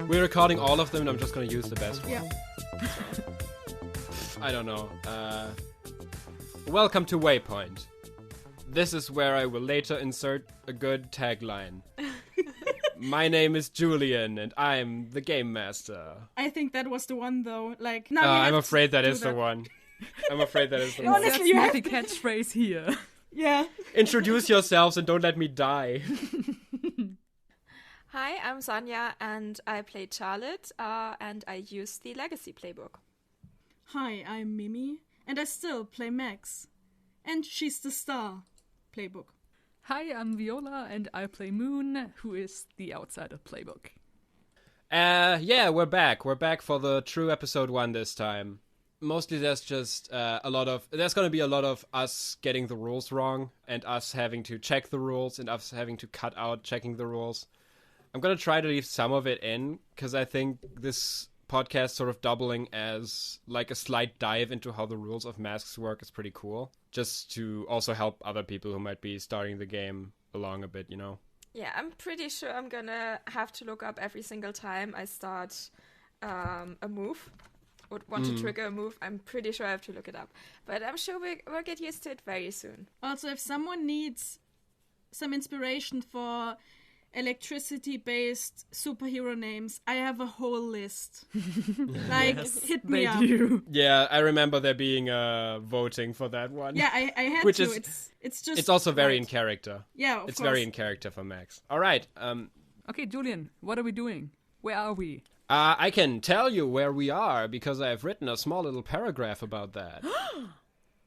We're recording all of them, and I'm just gonna use the best one. Yeah. I don't know. Welcome to Waypoint. This is where I will later insert a good tagline. My name is Julian, and I'm the game master. I think that was the one, though. Like, now I'm afraid that is the one. I'm afraid that is the one. Honestly, you have the catchphrase here. Yeah. Introduce yourselves and don't let me die. Hi, I'm Sonja, and I play Charlotte, and I use the Legacy playbook. Hi, I'm Mimi, and I still play Max. And she's the star playbook. Hi, I'm Viola, and I play Moon, who is the outsider playbook. Yeah, we're back. We're back for the true episode 1 this time. Mostly there's just there's going to be a lot of us getting the rules wrong, and us having to check the rules, and us having to cut out checking the rules. I'm going to try to leave some of it in, because I think this podcast sort of doubling as like a slight dive into how the rules of Masks work is pretty cool. Just to also help other people who might be starting the game along a bit, you know? Yeah, I'm pretty sure I'm gonna have to look up every single time I start a move. Would want to trigger a move. I'm pretty sure I have to look it up. But I'm sure we'll get used to it very soon. Also, if someone needs some inspiration for electricity-based superhero names, I have a whole list. Hit me up. Do. Yeah, I remember there being voting for that one. Yeah, I had Which to. Is, it's just it's also very right. in character. Yeah, of It's course. very in character for Max. All right. Okay, Julian, what are we doing? Where are we? I can tell you where we are because I've written a small little paragraph about that.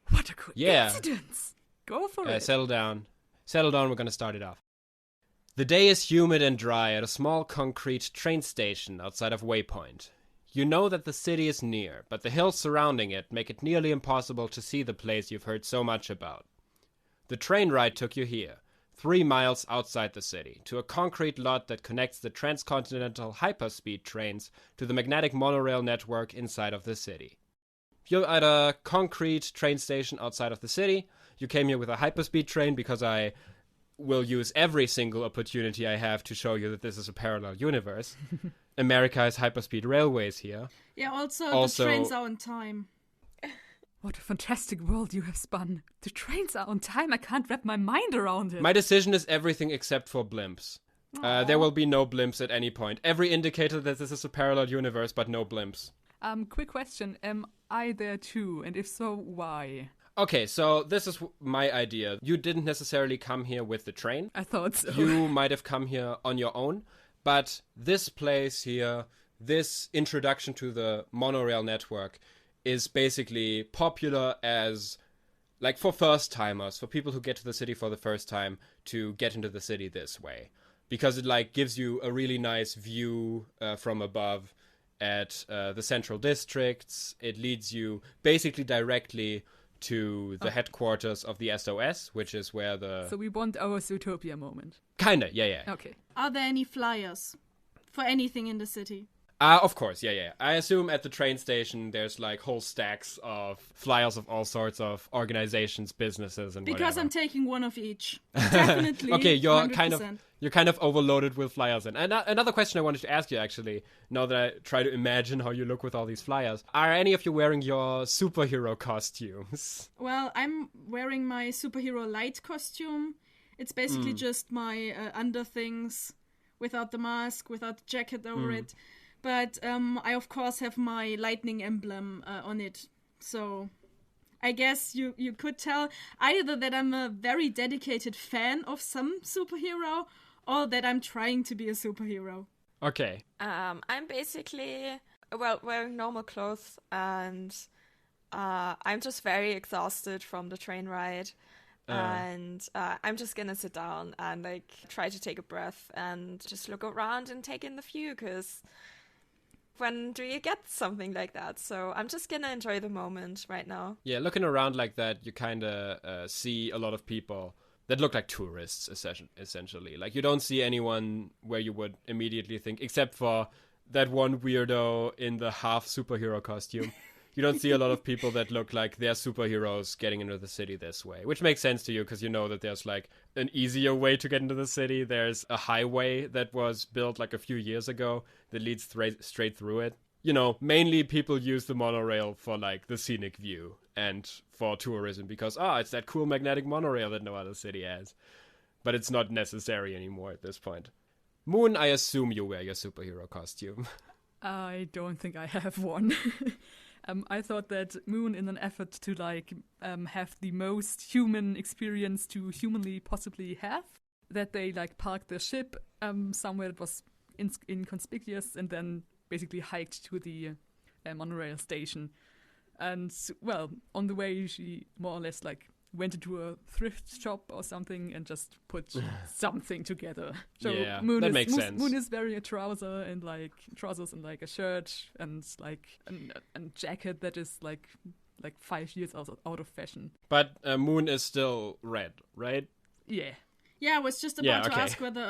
What a coincidence! Yeah. Go for it. Settle down. Settle down, we're going to start it off. The day is humid and dry at a small concrete train station outside of Waypoint. You know that the city is near, but the hills surrounding it make it nearly impossible to see the place you've heard so much about. The train ride took you here, 3 miles outside the city, to a concrete lot that connects the transcontinental hyperspeed trains to the magnetic monorail network inside of the city. You're at a concrete train station outside of the city. You came here with a hyperspeed train because I will use every single opportunity I have to show you that this is a parallel universe. America has hyperspeed railways here. Yeah, also Also- the trains are on time. What a fantastic world you have spun. The trains are on time. I can't wrap my mind around it. My decision is everything except for blimps. There will be no blimps at any point. Every indicator that this is a parallel universe, but no blimps. Quick question. Am I there too? And if so, why? Okay, so this is my idea. You didn't necessarily come here with the train. I thought so. You might have come here on your own, but this place here, this introduction to the monorail network is basically popular as, like, for first-timers, for people who get to the city for the first time, to get into the city this way. Because it, like, gives you a really nice view from above at the central districts. It leads you basically directly to the headquarters of the SOS, which is where the... So we want our Zootopia moment. Kinda, yeah. Okay. Are there any flyers for anything in the city? Of course, yeah. I assume at the train station there's like whole stacks of flyers of all sorts of organizations, businesses, and Because whatever. I'm taking one of each. Definitely. Okay, you're 100%. kind of overloaded with flyers. And another question I wanted to ask you, actually, now that I try to imagine how you look with all these flyers, are any of you wearing your superhero costumes? Well, I'm wearing my superhero light costume. It's basically just my underthings without the mask, without the jacket over it. But I, of course, have my lightning emblem on it. So I guess you could tell either that I'm a very dedicated fan of some superhero or that I'm trying to be a superhero. Okay. I'm basically, wearing normal clothes, and I'm just very exhausted from the train ride. And I'm just gonna sit down and, like, try to take a breath and just look around and take in the view, because when do you get something like that? So I'm just gonna enjoy the moment right now. Yeah, looking around like that, you kind of see a lot of people that look like tourists, essentially. Like, you don't see anyone where you would immediately think, except for that one weirdo in the half superhero costume. You don't see a lot of people that look like they're superheroes getting into the city this way, which makes sense to you because you know that there's like an easier way to get into the city. There's a highway that was built like a few years ago that leads straight through it. You know, mainly people use the monorail for like the scenic view and for tourism because, it's that cool magnetic monorail that no other city has. But it's not necessary anymore at this point. Moon, I assume you wear your superhero costume. I don't think I have one. I thought that Moon, in an effort to have the most human experience to humanly possibly have, that they parked their ship somewhere that was inconspicuous and then basically hiked to the monorail station. And well, on the way she more or less went into a thrift shop or something and just put something together. So yeah, that makes sense. Moon is wearing a trouser and trousers and a shirt and a jacket that is like 5 years out of fashion. But Moon is still red, right? Yeah. Yeah, I was just about to ask whether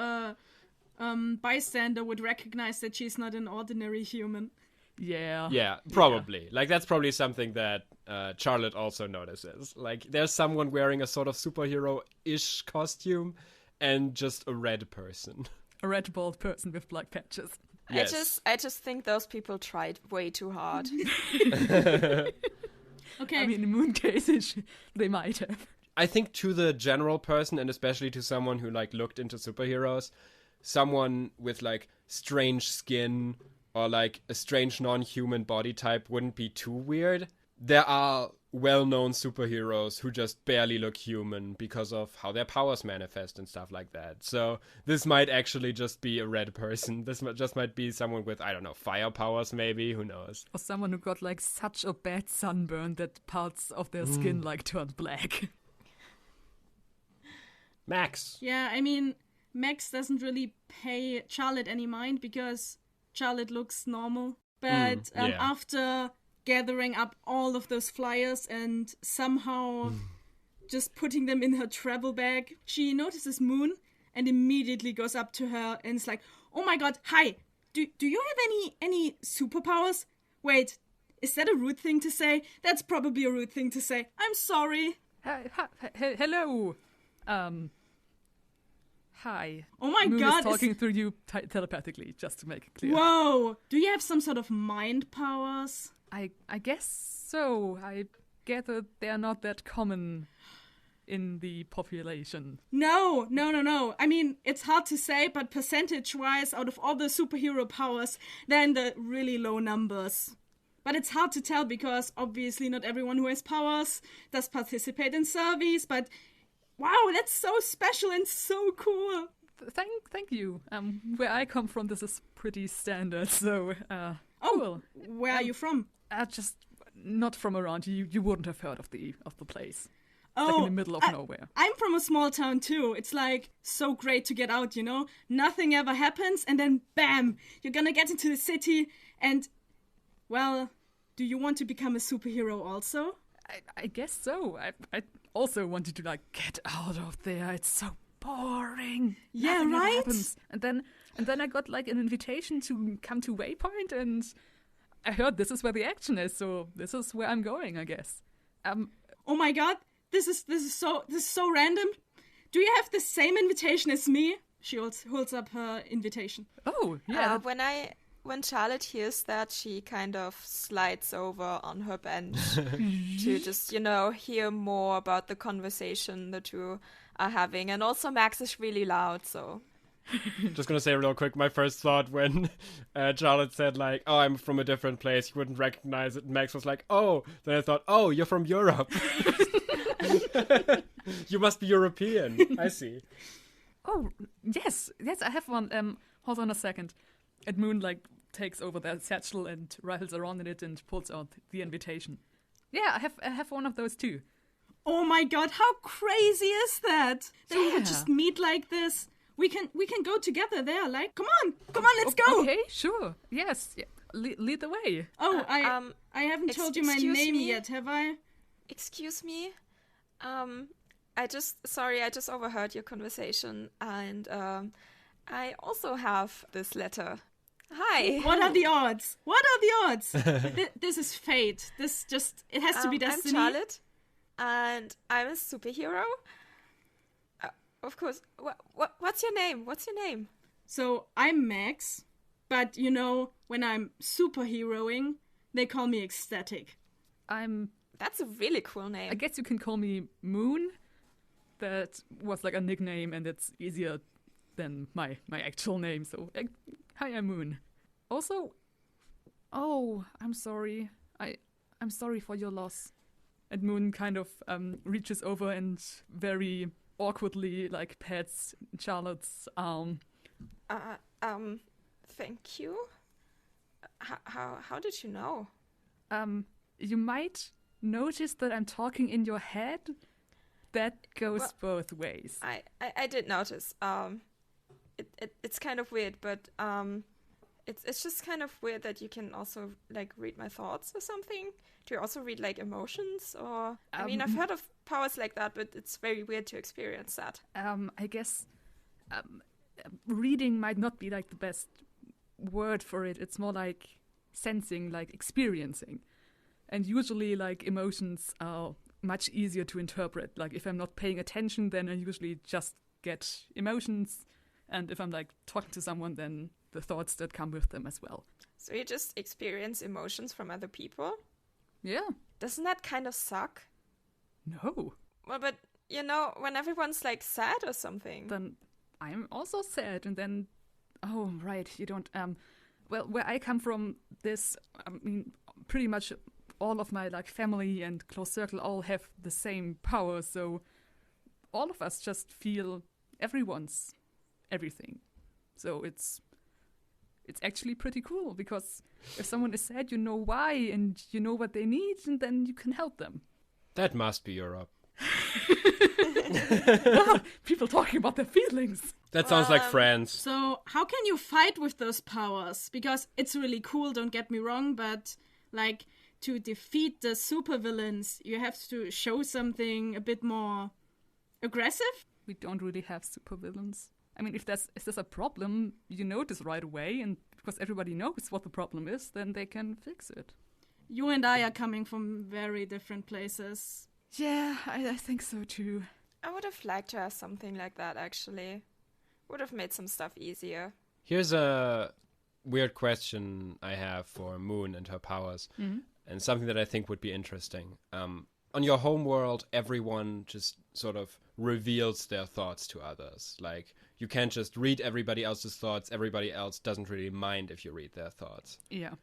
a bystander would recognize that she's not an ordinary human. Yeah. Yeah, probably. Yeah. That's probably something that Charlotte also notices. There's someone wearing a sort of superhero-ish costume and just a red person. A red bald person with black patches. Yes. I just think those people tried way too hard. Okay. I mean, in Moon case, they might have. I think to the general person, and especially to someone who looked into superheroes, someone with strange skin or a strange non-human body type wouldn't be too weird. There are well-known superheroes who just barely look human because of how their powers manifest and stuff like that. So this might actually just be a red person. This just might be someone with, I don't know, fire powers maybe, who knows. Or someone who got such a bad sunburn that parts of their skin turned black. Max. Yeah, I mean, Max doesn't really pay Charlotte any mind because Charlotte looks normal. But after gathering up all of those flyers and somehow just putting them in her travel bag, she notices Moon and immediately goes up to her and is like, "Oh my god, hi! Do you have any superpowers? Wait, is that a rude thing to say? That's probably a rude thing to say. I'm sorry." Hello. Hi. Oh my Moon god. is talking through you telepathically, just to make it clear. Whoa. Do you have some sort of mind powers? I guess so. I gather they're not that common in the population. No. I mean, it's hard to say, but percentage-wise, out of all the superhero powers, they're in the really low numbers. But it's hard to tell because obviously not everyone who has powers does participate in surveys, but wow, that's so special and so cool. Thank you. Where I come from, this is pretty standard, so cool. Where are you from? Just not from around. You wouldn't have heard of the place. Oh, it's in the middle of nowhere. I'm from a small town too. It's so great to get out, you know? Nothing ever happens and then bam, you're gonna get into the city and, well, do you want to become a superhero also? I guess so. I also wanted to get out of there. It's so boring. Yeah, Nothing ever right? happens. And then I got an invitation to come to Waypoint and I heard this is where the action is, so this is where I'm going, I guess. Oh my god, this is so random. Do you have the same invitation as me? She holds up her invitation. Oh, yeah. When Charlotte hears that, she kind of slides over on her bench to just, hear more about the conversation the two are having. And also Max is really loud, so... Just gonna say real quick, my first thought when Charlotte said oh, I'm from a different place, you wouldn't recognize it, and Max was like, oh, then I thought, oh, you're from Europe. You must be European. I see. Oh, yes, I have one. Hold on a second. And Moon takes over their satchel and rattles around in it and pulls out the invitation. Yeah, I have one of those too. Oh my god, how crazy is that? That we would just meet like this. We can go together there. Come on, let's go. Okay, sure. Yes, yeah. Lead the way. Oh, I haven't told you my name yet, have I? Excuse me. I just overheard your conversation, and I also have this letter. Hi. What are the odds? What are the odds? This is fate. It has to be destiny. I'm Charlotte, and I'm a superhero. Of course. What's your name? So I'm Max, but when I'm superheroing, they call me ecstatic. That's a really cool name. I guess you can call me Moon. That was like a nickname, and it's easier than my actual name. So, hi, I'm Moon. Also, I'm sorry. I'm sorry for your loss. And Moon kind of reaches over and very awkwardly like pats Charlotte's arm. Thank you. How did you know? You might notice that I'm talking in your head. That goes both ways. I did notice. It's kind of weird, but it's just kind of weird that you can also like read my thoughts or something. Do you also read like emotions or? I mean, I've heard of powers like that, but it's very weird to experience that. I guess reading might not be like the best word for it. It's more like sensing, like experiencing, and usually like emotions are much easier to interpret. Like if I'm not paying attention, then I usually just get emotions, and if I'm like talking to someone, then the thoughts that come with them as well. So you just experience emotions from other people? Yeah. Doesn't that kind of suck? No. Well, but when everyone's like sad or something, then I'm also sad, and then oh right, you don't well, where I come from, pretty much all of my like family and close circle all have the same power, so all of us just feel everyone's everything. So it's actually pretty cool, because if someone is sad, you know why, and you know what they need, and then you can help them. That must be Europe. People talking about their feelings. That sounds like France. So how can you fight with those powers? Because it's really cool, don't get me wrong, but like to defeat the supervillains, you have to show something a bit more aggressive. We don't really have supervillains. I mean, if there's a problem, you notice right away, and because everybody knows what the problem is, then they can fix it. You and I are coming from very different places. Yeah, I think so too. I would have liked to have something like that, actually. Would have made some stuff easier. Here's a weird question I have for Moon and her powers, and something that I think would be interesting. On your home world, everyone just sort of reveals their thoughts to others. Like, you can't just read everybody else's thoughts. Everybody else doesn't really mind if you read their thoughts. Yeah.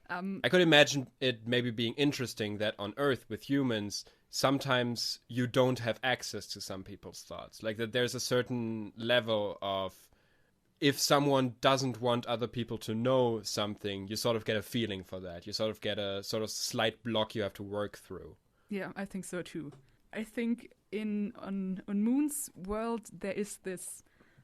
I could imagine it maybe being interesting that on Earth with humans, sometimes you don't have access to some people's thoughts. Like that there's a certain level of, if someone doesn't want other people to know something, you sort of get a feeling for that. You sort of get a sort of slight block you have to work through. Yeah, I think so too. I think on Moon's world there is this,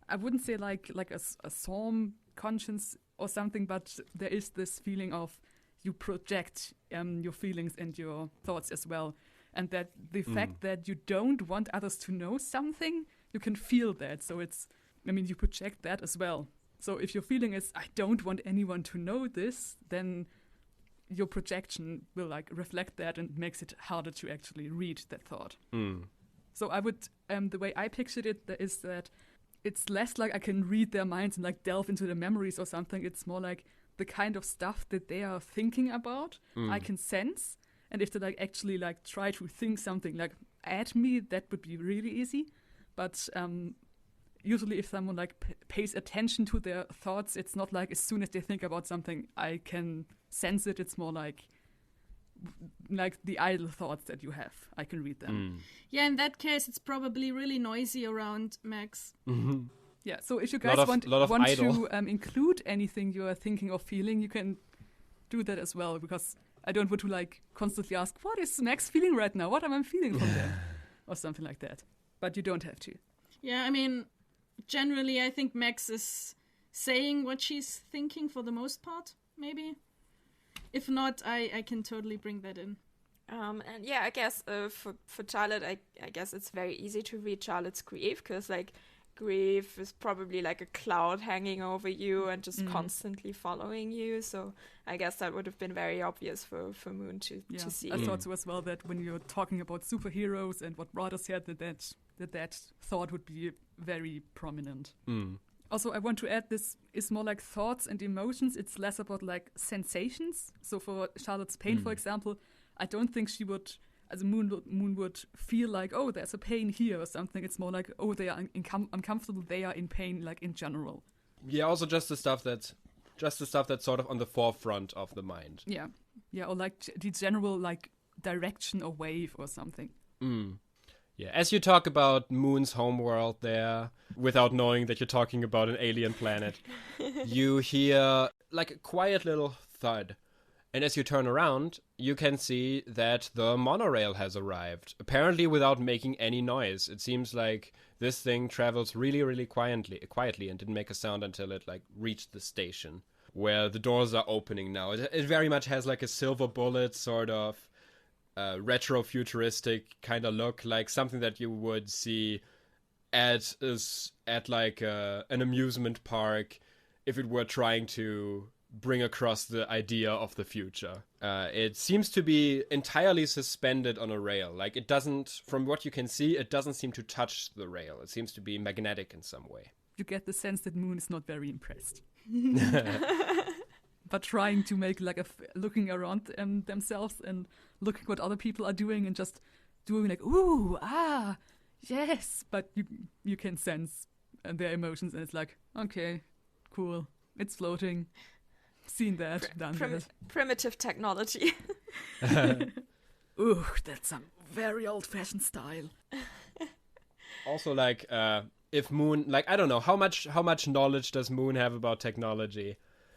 I wouldn't say like a psalm conscience or something, but there is this feeling of you project your feelings and your thoughts as well. And that the fact that you don't want others to know something, you can feel that. So you project that as well. So if your feeling is, I don't want anyone to know this, then your projection will like reflect that and makes it harder to actually read that thought. So I would, the way I pictured it is that it's less like I can read their minds and like delve into their memories or something. It's more like the kind of stuff that they are thinking about, I can sense. And if they like actually like try to think something like at me, that would be really easy. But usually if someone like pays attention to their thoughts, it's not like as soon as they think about something, I can sense it. It's more like the idle thoughts that you have. I can read them. Yeah, in that case, it's probably really noisy around Max. Yeah, so if you guys want to include anything you are thinking or feeling, you can do that as well, because I don't want to like constantly ask, what is Max feeling right now? What am I feeling from there? Or something like that. But you don't have to. Yeah, I mean, generally I think Max is saying what she's thinking for the most part, maybe. If not, I can totally bring that in. And yeah, I guess for Charlotte, I guess it's very easy to read Charlotte's grief, because like grief is probably like a cloud hanging over you and just constantly following you. So I guess that would have been very obvious for Moon to see. I thought so as well, that when you're talking about superheroes and what Rada said, that thought would be very prominent. Also, I want to add, this is more like thoughts and emotions. It's less about like sensations. So for Charlotte's pain, for example, I don't think she would, as a Moon would feel like, oh, there's a pain here or something. It's more like, oh, they are uncomfortable. They are in pain, like in general. Yeah, also just the stuff that's sort of on the forefront of the mind. Yeah, or like the general like direction or wave or something. Yeah, as you talk about Moon's homeworld there, without knowing that you're talking about an alien planet, you hear like a quiet little thud. And as you turn around, you can see that the monorail has arrived, apparently without making any noise. It seems like this thing travels really, really quietly and didn't make a sound until it like reached the station, where the doors are opening now. It very much has like a silver bullet sort of retro-futuristic kind of look, like something that you would see at like an amusement park if it were trying to bring across the idea of the future. It seems to be entirely suspended on a rail. Like it doesn't, from what you can see, it doesn't seem to touch the rail. It seems to be magnetic in some way. You get the sense that Moon is not very impressed. But trying to make like looking around themselves and looking what other people are doing and just doing like, ooh, ah, yes. But you can sense their emotions, and it's like, okay, cool, it's floating. Seen that, done that. Primitive technology. Ooh, that's some very old-fashioned style. Also, like, if Moon, like, I don't know, how much knowledge does Moon have about technology?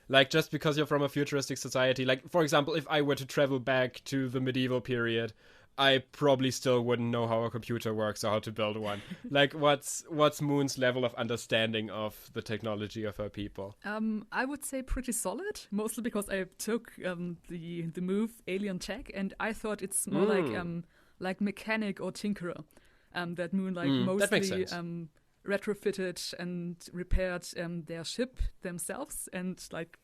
Like, just because you're from a futuristic society, like, for example, if I were to travel back to the medieval period, I probably still wouldn't know how a computer works or how to build one. Like, what's Moon's level of understanding of the technology of her people? I would say pretty solid, mostly because I took the move Alien Tech, and I thought it's more like mechanic or tinkerer. That Moon mostly retrofitted and repaired their ship themselves, and like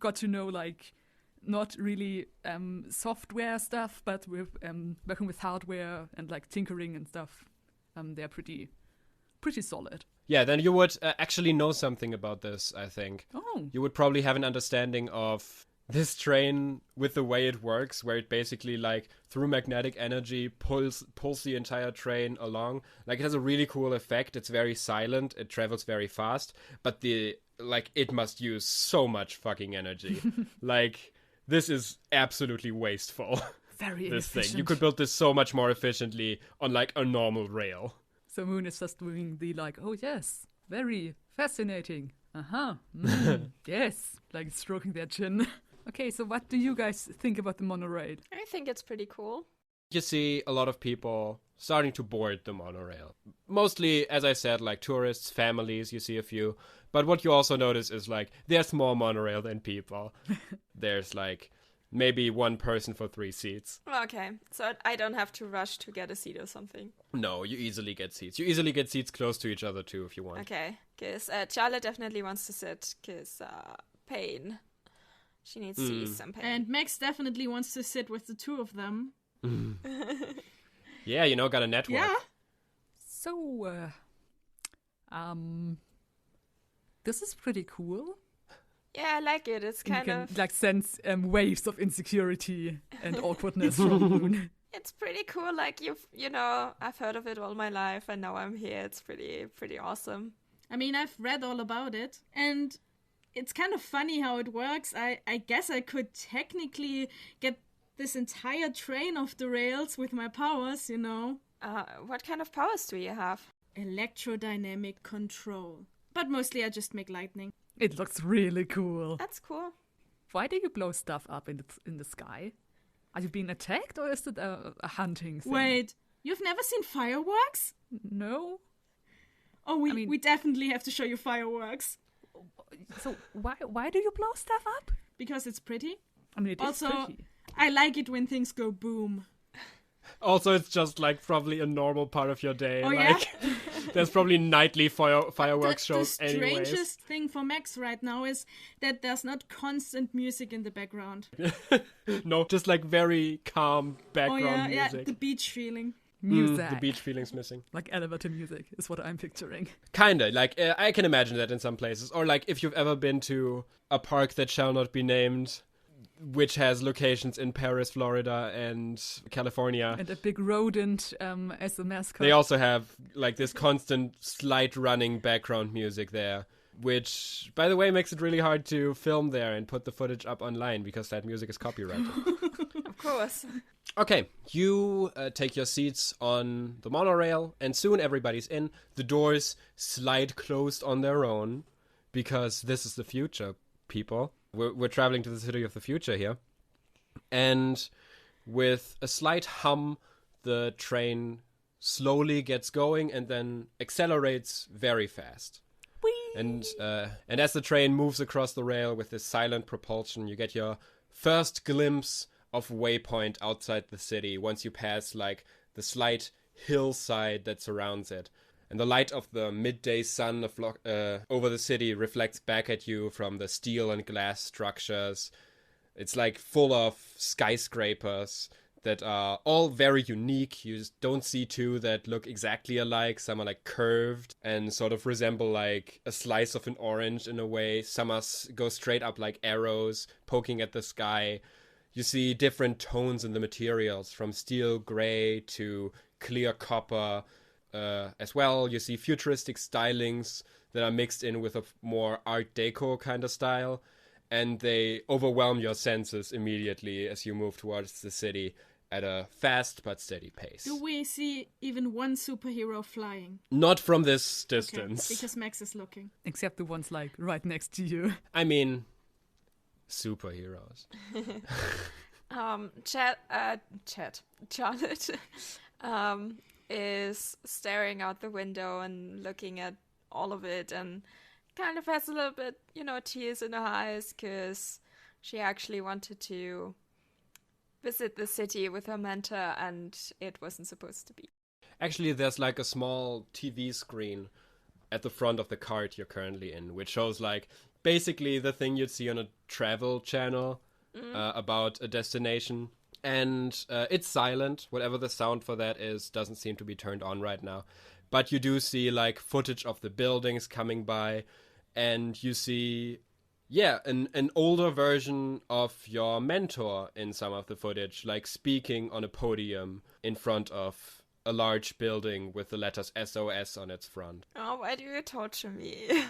got to know like not really software stuff, but with working with hardware and like tinkering and stuff. They're pretty solid. Yeah, then you would actually know something about this, I think. Oh. You would probably have an understanding of this train with the way it works, where it basically like through magnetic energy pulls the entire train along. Like it has a really cool effect. It's very silent. It travels very fast, but it must use so much fucking energy. Like this is absolutely wasteful. Very this inefficient. thing. You could build this so much more efficiently on like a normal rail. So Moon is just doing the like, oh yes, very fascinating. Yes, like stroking their chin. Okay, so what do you guys think about the monorail? I think it's pretty cool. You see a lot of people starting to board the monorail. Mostly, as I said, like tourists, families, you see a few. But what you also notice is like there's more monorail than people. There's like maybe one person for 3 seats. Okay, so I don't have to rush to get a seat or something. No, you easily get seats. You easily get seats close to each other too if you want. Okay, because Charlotte definitely wants to sit, because pain. She needs to ease some pain. And Max definitely wants to sit with the two of them. Yeah, got a network. Yeah. So, this is pretty cool. Yeah, I like it. It's kind you can, of like sense waves of insecurity and awkwardness from Moon. It's pretty cool. Like I've heard of it all my life, and now I'm here. It's pretty awesome. I mean, I've read all about it, and it's kind of funny how it works. I guess I could technically get this entire train off the rails with my powers, What kind of powers do you have? Electrodynamic control. But mostly I just make lightning. It looks really cool. That's cool. Why do you blow stuff up in the sky? Are you being attacked, or is it a hunting thing? Wait, you've never seen fireworks? No. Oh, we definitely have to show you fireworks. So why do you blow stuff up? Because it's pretty. I mean, it is also, pretty. I like it when things go boom. Also, it's just like probably a normal part of your day. Oh, like, yeah? there's probably nightly fireworks shows the anyways. strangest thing for Max right now is that there's not constant music in the background. No, just like very calm background yeah, music. the beach feeling. Music. The beach feeling's missing. Like elevator music is what I'm picturing. Kinda, like, I can imagine that in some places. Or like, if you've ever been to a park that shall not be named, which has locations in Paris, Florida, and California. And a big rodent as the mascot. They also have like this constant slight running background music there, which, by the way, makes it really hard to film there and put the footage up online because that music is copyrighted. Of course. Okay, you take your seats on the monorail, and soon everybody's in. The doors slide closed on their own, because this is the future, people. We're traveling to the city of the future here. And with a slight hum, the train slowly gets going and then accelerates very fast. Whee! And as the train moves across the rail with this silent propulsion, you get your first glimpse of Waypoint outside the city once you pass like the slight hillside that surrounds it. And the light of the midday sun over the city reflects back at you from the steel and glass structures. It's like full of skyscrapers that are all very unique. You just don't see two that look exactly alike. Some are like curved and sort of resemble like a slice of an orange in a way. Some go straight up like arrows poking at the sky. You see different tones in the materials, from steel gray to clear copper. As well, you see futuristic stylings that are mixed in with a more Art Deco kind of style, and they overwhelm your senses immediately as you move towards the city at a fast but steady pace. Do we see even one superhero flying? Not from this distance. Okay, because Max is looking. Except the ones like right next to you. I mean, superheroes. Charlotte is staring out the window and looking at all of it and kind of has a little bit, tears in her eyes because she actually wanted to visit the city with her mentor and it wasn't supposed to be. Actually, there's like a small TV screen at the front of the cart you're currently in, which shows like basically the thing you'd see on a travel channel about a destination. And it's silent. Whatever the sound for that is doesn't seem to be turned on right now. But you do see like footage of the buildings coming by, and you see, an older version of your mentor in some of the footage, like speaking on a podium in front of a large building with the letters SOS on its front. Oh, why do you torture me?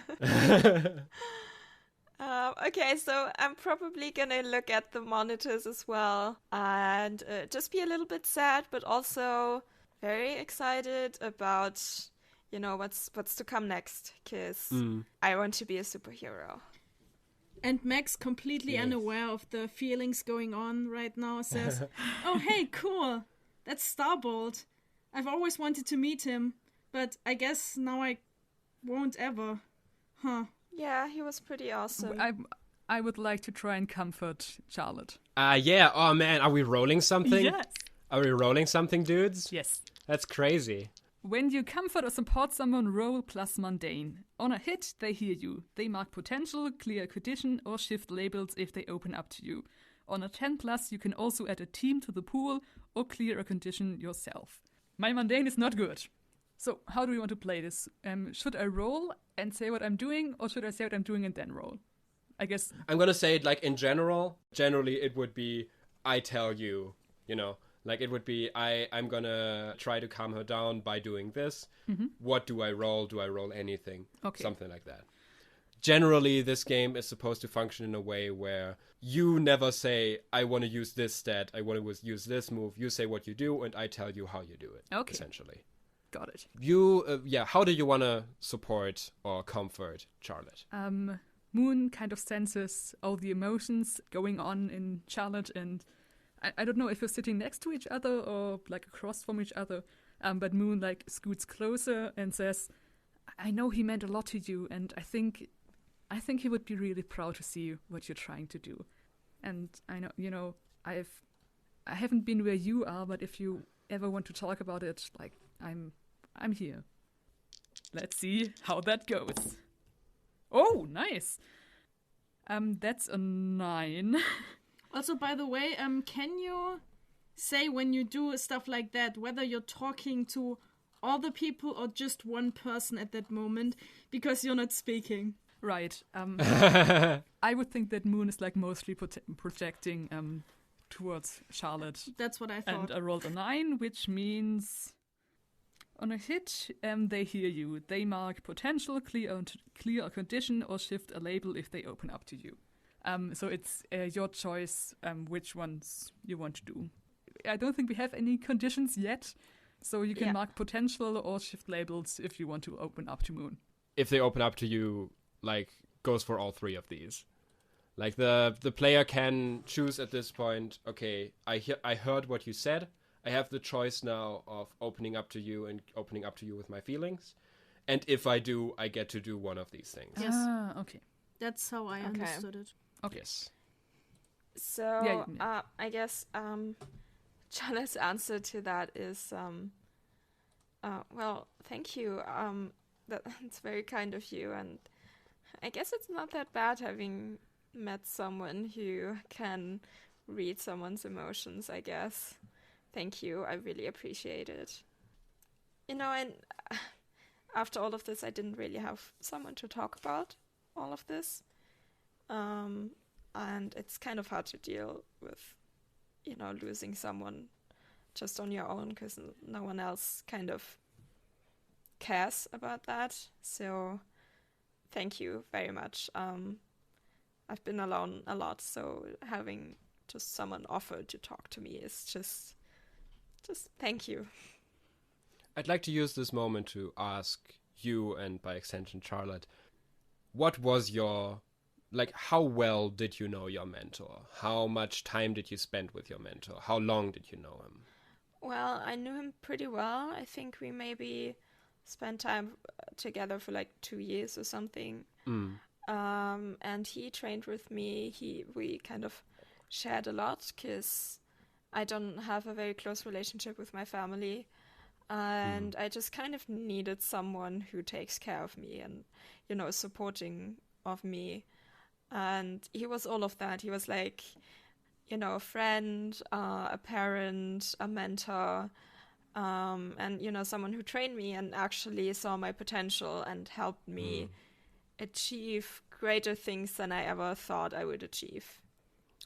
Okay, so I'm probably gonna look at the monitors as well and just be a little bit sad, but also very excited about, what's to come next, because I want to be a superhero. And Max, completely unaware of the feelings going on right now, says, "Oh, hey, cool. That's Starbolt. I've always wanted to meet him, but I guess now I won't ever. Huh." Yeah, he was pretty awesome. I would like to try and comfort Charlotte. Yeah. Oh, man. Are we rolling something? Yes. Are we rolling something, dudes? Yes. That's crazy. When you comfort or support someone, roll plus mundane. On a hit, they hear you. They mark potential, clear a condition, or shift labels if they open up to you. On a 10 plus, you can also add a team to the pool or clear a condition yourself. My mundane is not good. So, how do we want to play this? Should I roll and say what I'm doing, or should I say what I'm doing and then roll? I guess I'm gonna say it like in general. Generally, it would be I tell you, like it would be I'm gonna try to calm her down by doing this. Mm-hmm. What do I roll? Do I roll anything? Okay. Something like that. Generally, this game is supposed to function in a way where you never say, I want to use this stat, I want to use this move. You say what you do, and I tell you how you do it, essentially. Got it. How do you want to support or comfort Charlotte? Moon kind of senses all the emotions going on in Charlotte, and I don't know if you're sitting next to each other or like across from each other, but Moon like scoots closer and says, I know he meant a lot to you, and I think he would be really proud to see what you're trying to do. And I know, I haven't been where you are, but if you ever want to talk about it, like, I'm here. Let's see how that goes. Oh, nice. That's a 9. Also, by the way, can you say when you do stuff like that, whether you're talking to all the people or just one person at that moment, because you're not speaking? Right. I would think that Moon is like mostly projecting towards Charlotte. That's what I thought. And I rolled a 9, which means on a hit, they hear you. They mark potential, clear a condition, or shift a label if they open up to you. So it's your choice which ones you want to do. I don't think we have any conditions yet, so you can mark potential or shift labels if you want to open up to Moon. If they open up to you, like, goes for all 3 of these. Like, the player can choose at this point, okay, I heard what you said. I have the choice now of opening up to you and opening up to you with my feelings. And if I do, I get to do one of these things. Yes. Okay. That's how I understood it. Okay. Yes. So, I guess Charlotte's answer to that is, well, thank you. That's very kind of you. And I guess it's not that bad having met someone who can read someone's emotions, I guess. Thank you. I really appreciate it. You know, and after all of this, I didn't really have someone to talk about all of this. And it's kind of hard to deal with, you know, losing someone just on your own because no one else kind of cares about that. So thank you very much. I've been alone a lot, so having just someone offer to talk to me is just thank you. I'd like to use this moment to ask you, and by extension Charlotte, what was your, like, how well did you know your mentor? How much time did you spend with your mentor? How long did you know him? Well, I knew him pretty well. I think we maybe spent time together for like 2 years or something. And he trained with me. We kind of shared a lot because I don't have a very close relationship with my family. And I just kind of needed someone who takes care of me and, you know, supporting of me. And he was all of that. He was like, you know, a friend, a parent, a mentor, and, you know, someone who trained me and actually saw my potential and helped me achieve greater things than I ever thought I would achieve.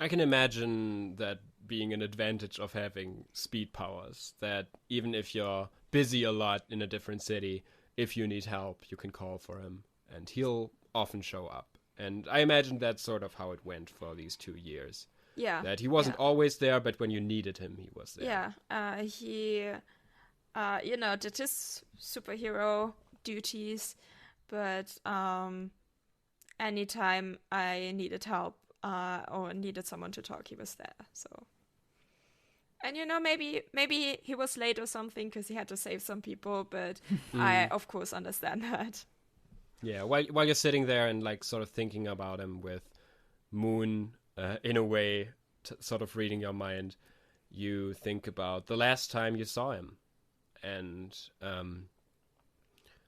I can imagine that being an advantage of having speed powers, that even if you're busy a lot in a different city, if you need help, you can call for him and he'll often show up. And I imagine that's sort of how it went for these 2 years. Yeah. That he wasn't always there, but when you needed him, he was there. Yeah. He, you know, did his superhero duties, but anytime I needed help or needed someone to talk, he was there. So, and, you know, maybe he was late or something because he had to save some people, but I, of course, understand that. Yeah, while you're sitting there and, like, sort of thinking about him with Moon, in a way, sort of reading your mind, you think about the last time you saw him and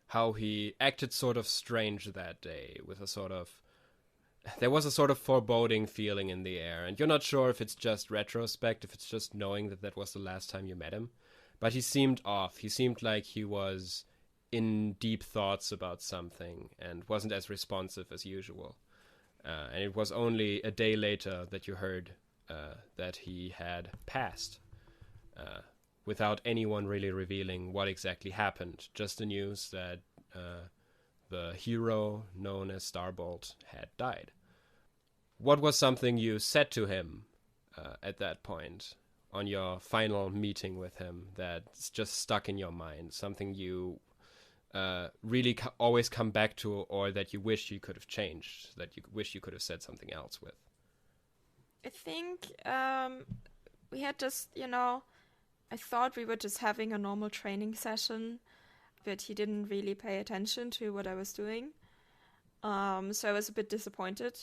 how he acted sort of strange that day with a sort of... There was a sort of foreboding feeling in the air, and you're not sure if it's just retrospect, if it's just knowing that was the last time you met him. But he seemed off. He seemed like he was in deep thoughts about something and wasn't as responsive as usual. And it was only a day later that you heard that he had passed, without anyone really revealing what exactly happened. Just the news that the hero known as Starbolt had died. What was something you said to him at that point on your final meeting with him that's just stuck in your mind? Something you really always come back to, or that you wish you could have changed, that you wish you could have said something else with? I think we had just, you know, I thought we were just having a normal training session, but he didn't really pay attention to what I was doing. So I was a bit disappointed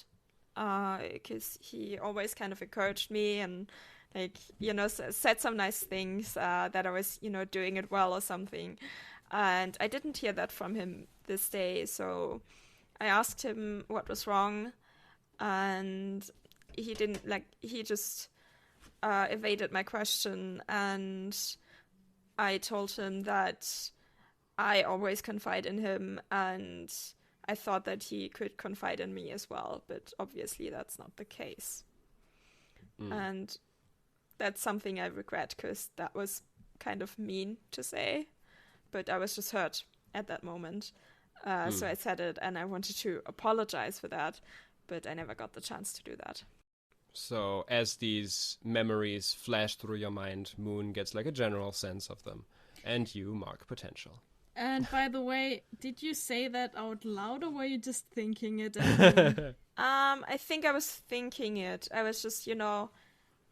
because he always kind of encouraged me and like, said some nice things, that I was, doing it well or something. And I didn't hear that from him this day. So I asked him what was wrong, and he didn't, he just evaded my question. And I told him that I always confide in him, and I thought that he could confide in me as well, but obviously that's not the case. And that's something I regret, because that was kind of mean to say, but I was just hurt at that moment. So I said it, and I wanted to apologize for that, but I never got the chance to do that. So as these memories flash through your mind, Moon gets like a general sense of them, and you mark potential. And by the way, did you say that out loud, or were you just thinking it? I think I was thinking it. I was just,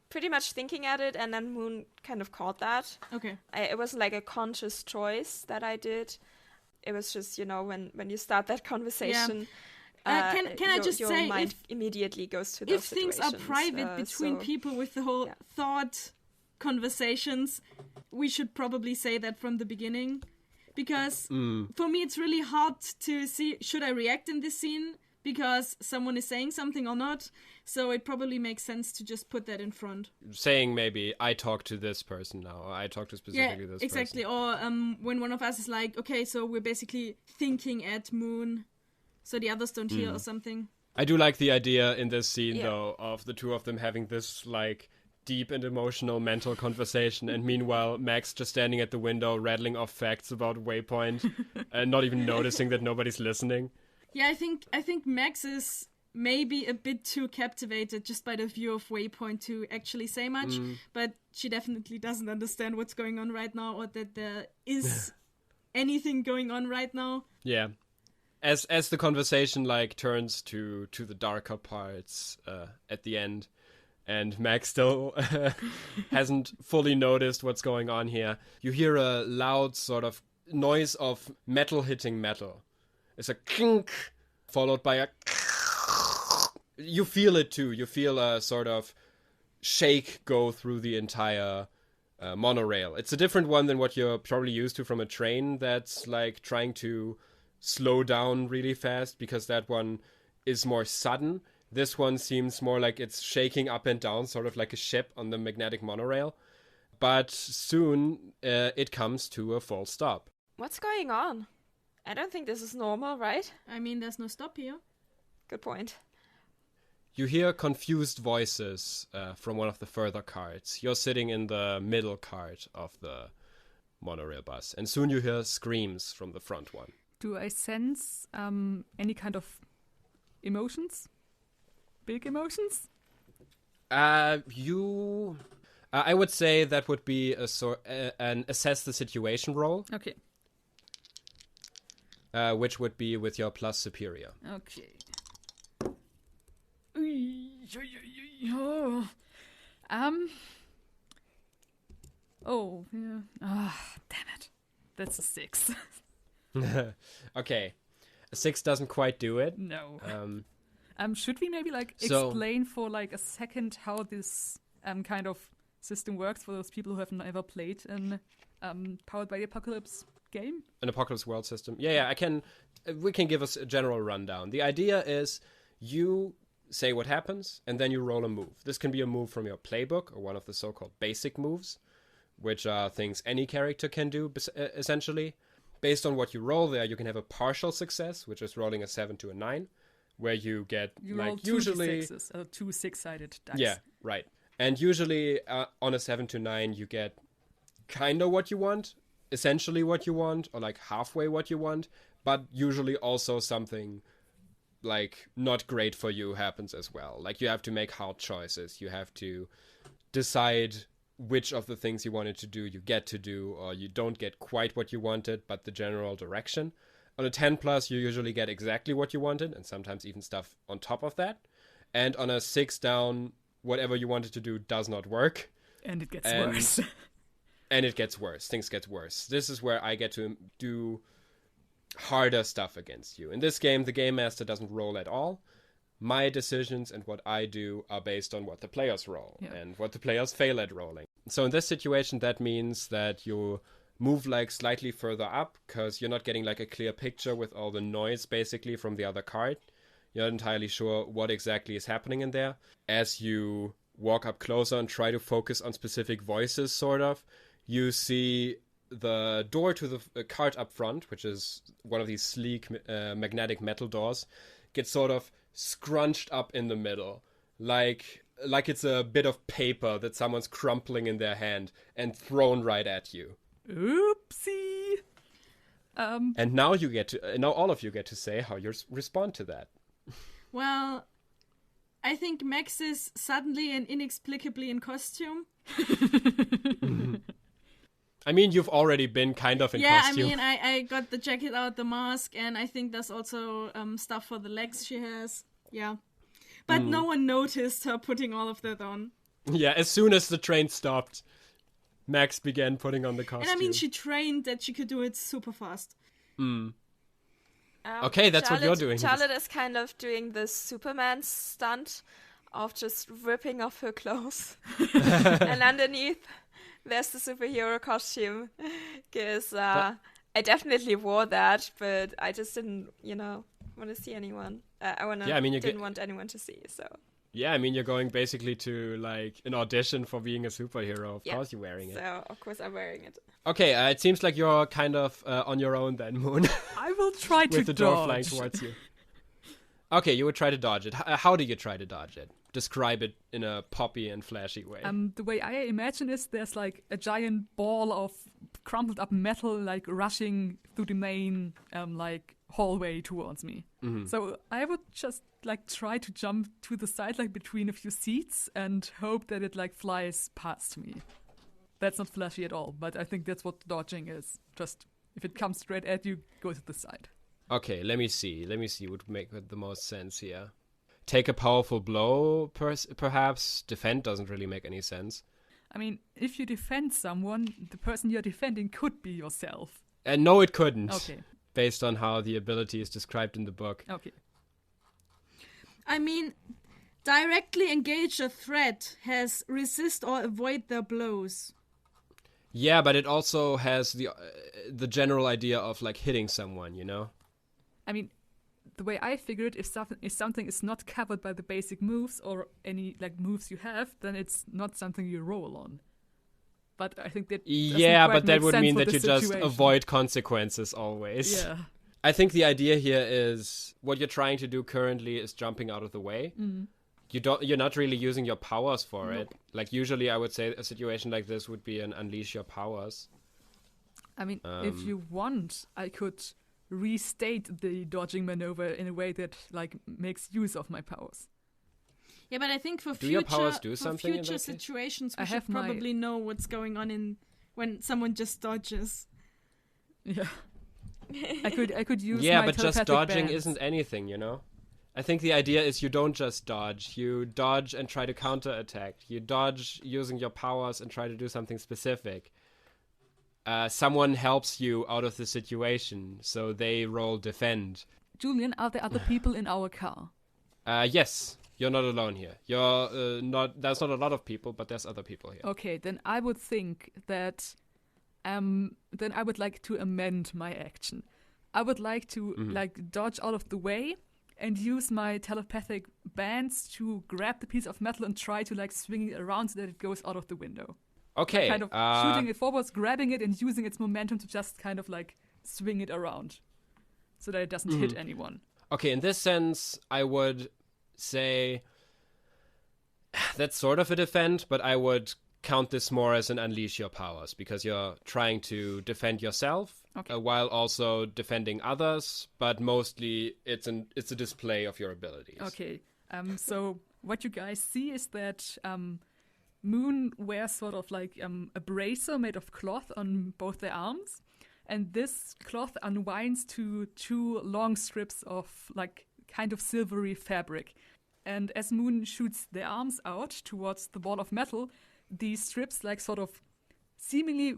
pretty much thinking at it, and then Moon kind of caught that. Okay. It was like a conscious choice that I did. It was just, when you start that conversation, can I just your say, mind immediately goes to those if things are private between people with the whole thought conversations, we should probably say that from the beginning. Because for me, it's really hard to see, should I react in this scene because someone is saying something or not? So it probably makes sense to just put that in front. Saying maybe, I talk to this person now, or I talk to specifically this exactly. person. Or when one of us is like, okay, so we're basically thinking at Moon, so the others don't hear or something. I do like the idea in this scene, though, of the two of them having this, deep and emotional mental conversation, and meanwhile Max just standing at the window rattling off facts about Waypoint and not even noticing that nobody's listening. Yeah, I think Max is maybe a bit too captivated just by the view of Waypoint to actually say much, but she definitely doesn't understand what's going on right now, or that there is anything going on right now. Yeah. As the conversation turns to the darker parts at the end, and Max still hasn't fully noticed what's going on here, you hear a loud sort of noise of metal hitting metal. It's a clink, followed by a... You feel it too. You feel a sort of shake go through the entire monorail. It's a different one than what you're probably used to from a train that's trying to slow down really fast, because that one is more sudden. This one seems more like it's shaking up and down, sort of like a ship on the magnetic monorail. But soon it comes to a full stop. What's going on? I don't think this is normal, right? I mean, there's no stop here. Good point. You hear confused voices from one of the further carts. You're sitting in the middle cart of the monorail bus. And soon you hear screams from the front one. Do I sense any kind of emotions? Big emotions? I would say that would be an assess the situation roll. Okay. Which would be with your plus superior. Okay. Oh, yeah. Damn it. That's a 6. Okay. A 6 doesn't quite do it. No. Should we maybe explain for a second how this kind of system works for those people who have never played an Powered by the Apocalypse game? An Apocalypse World system. Yeah, I can. We can give us a general rundown. The idea is you say what happens, and then you roll a move. This can be a move from your playbook, or one of the so-called basic moves, which are things any character can do, essentially. Based on what you roll there, you can have a partial success, which is rolling a 7 to a 9, where you get roll usually 2 6-sided dice. Yeah, right. And usually on a 7 to 9, you get kind of what you want, essentially what you want, or halfway what you want, but usually also something not great for you happens as well. You have to make hard choices. You have to decide which of the things you wanted to do you get to do, or you don't get quite what you wanted, but the general direction. On a 10 plus, you usually get exactly what you wanted, and sometimes even stuff on top of that. And on a 6 down, whatever you wanted to do does not work. And it gets worse. And it gets worse. Things get worse. This is where I get to do harder stuff against you. In this game, the Game Master doesn't roll at all. my decisions and what I do are based on what the players roll and what the players fail at rolling. So in this situation, that means that you move like slightly further up because you're not getting like a clear picture with all the noise basically from the other card. You're not entirely sure what exactly is happening in there. As you walk up closer and try to focus on specific voices, sort of, you see the door to the cart up front, which is one of these sleek magnetic metal doors, gets sort of scrunched up in the middle, like it's a bit of paper that someone's crumpling in their hand and thrown right at you. Oopsie. And now all of you get to say how you respond to that. Well, I think Max is suddenly and inexplicably in costume. I mean, you've already been kind of in costume. Yeah, I mean, I got the jacket out, the mask, and I think there's also stuff for the legs she has. Yeah. But no one noticed her putting all of that on. Yeah, as soon as the train stopped, Max began putting on the costume. And I mean, she trained that she could do it super fast. Okay, that's what you're doing. Charlotte is kind of doing the Superman stunt of just ripping off her clothes. And underneath, there's the superhero costume. Because I definitely wore that, but I just didn't, want to see anyone. Didn't want anyone to see, so... Yeah, I mean, you're going basically to, like, an audition for being a superhero. Of course you're wearing it. So, of course I'm wearing it. Okay, it seems like you're kind of on your own then, Moon. I will try to dodge. With the door flying towards you. Okay, you would try to dodge it. How do you try to dodge it? Describe it in a poppy and flashy way. The way I imagine is there's, like, a giant ball of crumpled up metal, like, rushing through the main, hallway towards me. Mm-hmm. So I would just try to jump to the side, between a few seats, and hope that it flies past me. That's not flashy at all, but I think that's what dodging is. Just if it comes straight at you, go to the side. Okay, let me see what would make the most sense here. Take a powerful blow, perhaps. Defend doesn't really make any sense. I mean, if you defend someone, the person you're defending could be yourself. And no, it couldn't. Okay. Based on how the ability is described in the book. Okay. I mean, directly engage a threat has resist or avoid their blows. Yeah, but it also has the general idea of hitting someone, I mean, the way I figure it, if something is not covered by the basic moves or any moves you have, then it's not something you roll on. But I think that but that would mean that you situation. just avoid consequences always. Yeah. I think the idea here is what you're trying to do currently is jumping out of the way. Mm. You're not really using your powers for Nope. it. Usually I would say a situation like this would be an unleash your powers. I mean, if you want, I could restate the dodging maneuver in a way that makes use of my powers. Yeah, but I think for your powers do for something in that future case? situations, I we should have my- probably know what's going on when someone just dodges. Yeah. I could use Yeah, my but just telepathic dodging bands. isn't anything, I think the idea is you don't just dodge. You dodge and try to counterattack. You dodge using your powers and try to do something specific. Someone helps you out of the situation, so they roll defend. Julian, are there other people in our car? Yes, you're not alone here. You're not. There's not a lot of people, but there's other people here. Okay, then I would think that then I would like to amend my action. I would like to dodge out of the way and use my telepathic bands to grab the piece of metal and try to swing it around so that it goes out of the window. Okay. Kind of shooting it forwards, grabbing it, and using its momentum to just kind of swing it around so that it doesn't hit anyone. Okay, in this sense, I would say that's sort of a defend, but I would count this more as an unleash your powers because you're trying to defend yourself while also defending others, but mostly it's a display of your abilities. Okay, so what you guys see is that Moon wears sort of a bracer made of cloth on both their arms, and this cloth unwinds to two long strips of kind of silvery fabric. And as Moon shoots their arms out towards the ball of metal, these strips sort of seemingly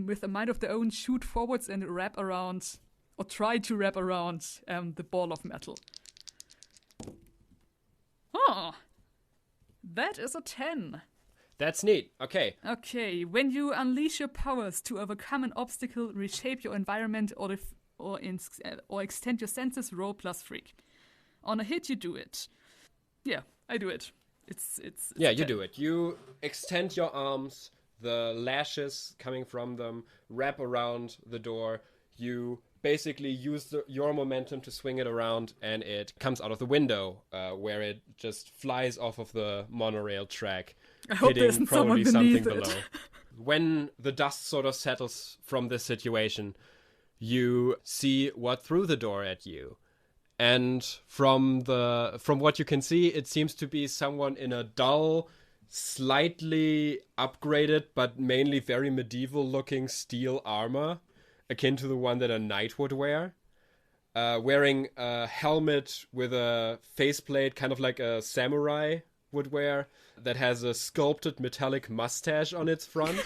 with a mind of their own shoot forwards and wrap around or try to wrap around the ball of metal. Oh, that is a 10. That's neat. Okay. Okay, when you unleash your powers to overcome an obstacle, reshape your environment, or extend your senses, roll +3. On a hit, you do it. Yeah, I do it. It's yeah, you do it. You extend your arms, the lashes coming from them wrap around the door. You basically use your momentum to swing it around, and it comes out of the window, where it just flies off of the monorail track, hitting probably something below. When the dust sort of settles from this situation, you see what threw the door at you. And from what you can see, it seems to be someone in a dull, slightly upgraded, but mainly very medieval-looking steel armor, akin to the one that a knight would wear, wearing a helmet with a faceplate, kind of like a samurai would wear, that has a sculpted metallic mustache on its front.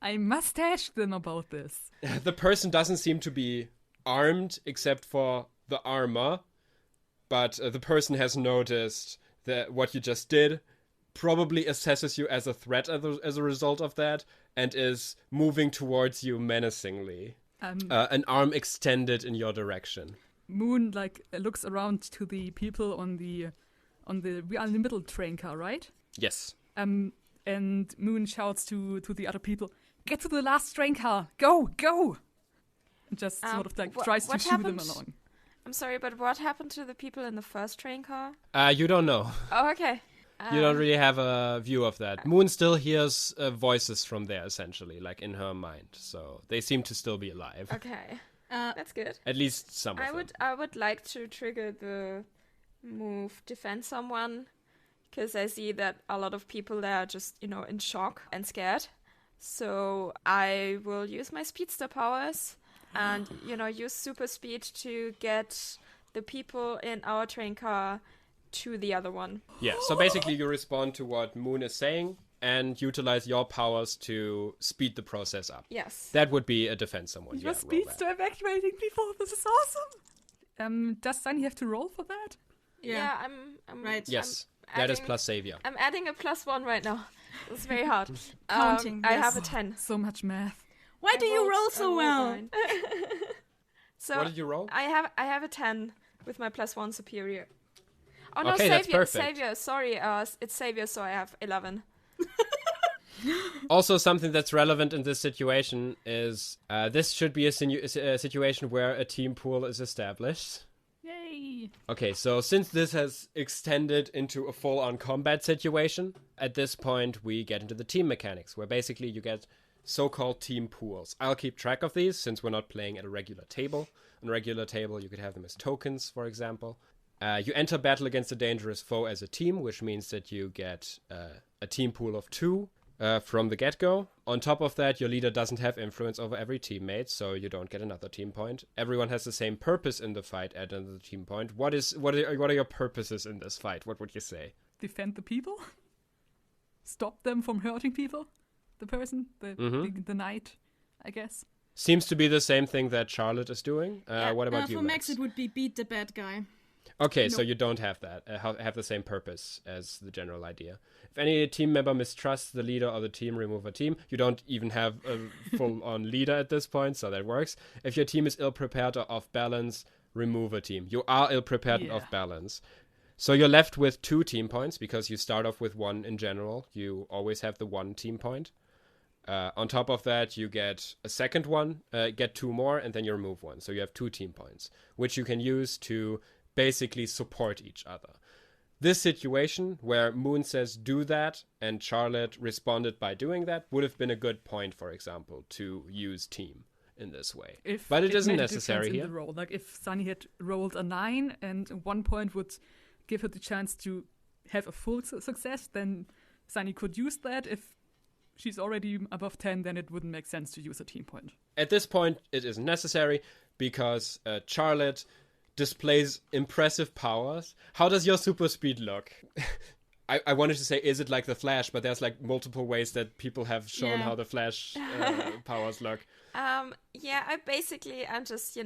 I mustache them about this. The person doesn't seem to be armed except for the armor, but the person has noticed that what you just did, probably assesses you as a threat as a result of that, and is moving towards you menacingly. An arm extended in your direction. Moon looks around to the people on the we are in the middle train car, right? Yes. And Moon shouts to the other people, "Get to the last train car! Go! Go!" And just sort of tries to shoo them along. I'm sorry, but what happened to the people in the first train car? You don't know. Oh, okay. You don't really have a view of that. Moon still hears voices from there, essentially, like in her mind. So they seem to still be alive. Okay, that's good. At least some of them. I would like to trigger the move defend someone, because I see that a lot of people there are just, in shock and scared. So I will use my speedster powers and, use super speed to get the people in our train car to the other one. Yeah, so basically you respond to what Moon is saying and utilize your powers to speed the process up. Yes. That would be a defense someone. Your speedster evacuating people. This is awesome. Does Sunny have to roll for that? Yeah, I'm right. Yes, that is plus savior. I'm adding a +1 right now. It's very hard. Counting. I have a 10. So much math. Why do you roll so well? So what did you roll? I have a 10 with my +1 superior. Oh no, okay, savior, that's perfect. savior. Sorry, it's savior, so I have 11. Also, something that's relevant in this situation is this should be a situation where a team pool is established. Yay! Okay, so since this has extended into a full-on combat situation, at this point we get into the team mechanics, where basically you get so-called team pools. I'll keep track of these since we're not playing at a regular table. On a regular table, you could have them as tokens, for example. You enter battle against a dangerous foe as a team, which means that you get a team pool of 2 from the get-go. On top of that, your leader doesn't have influence over every teammate, so you don't get another team point. Everyone has the same purpose in the fight at another team point. What are your purposes in this fight? What would you say? Defend the people? Stop them from hurting people? The person? The knight, I guess? Seems to be the same thing that Charlotte is doing. What about you, For Max? Max, it would be beat the bad guy. Okay, so you don't have that, have the same purpose as the general idea. If any team member mistrusts the leader or the team, remove a team. You don't even have a full-on leader at this point, so that works. If your team is ill-prepared or off-balance, remove a team. You are ill-prepared and off-balance. So you're left with 2 team points, because you start off with 1 in general. You always have the 1 team point. On top of that, you get a second one, get 2 more, and then you remove 1. So you have 2 team points, which you can use to basically support each other. This situation where Moon says do that and Charlotte responded by doing that would have been a good point, for example, to use team in this way. But it isn't necessary here. In the roll. Like if Sunny had rolled a 9 and 1 point would give her the chance to have a full success, then Sunny could use that. If she's already above 10, then it wouldn't make sense to use a team point. At this point, it isn't necessary because Charlotte displays impressive powers. How does your super speed look? I wanted to say, is it like the Flash? But there's like multiple ways that people have shown how the Flash powers look. Yeah, I'm just,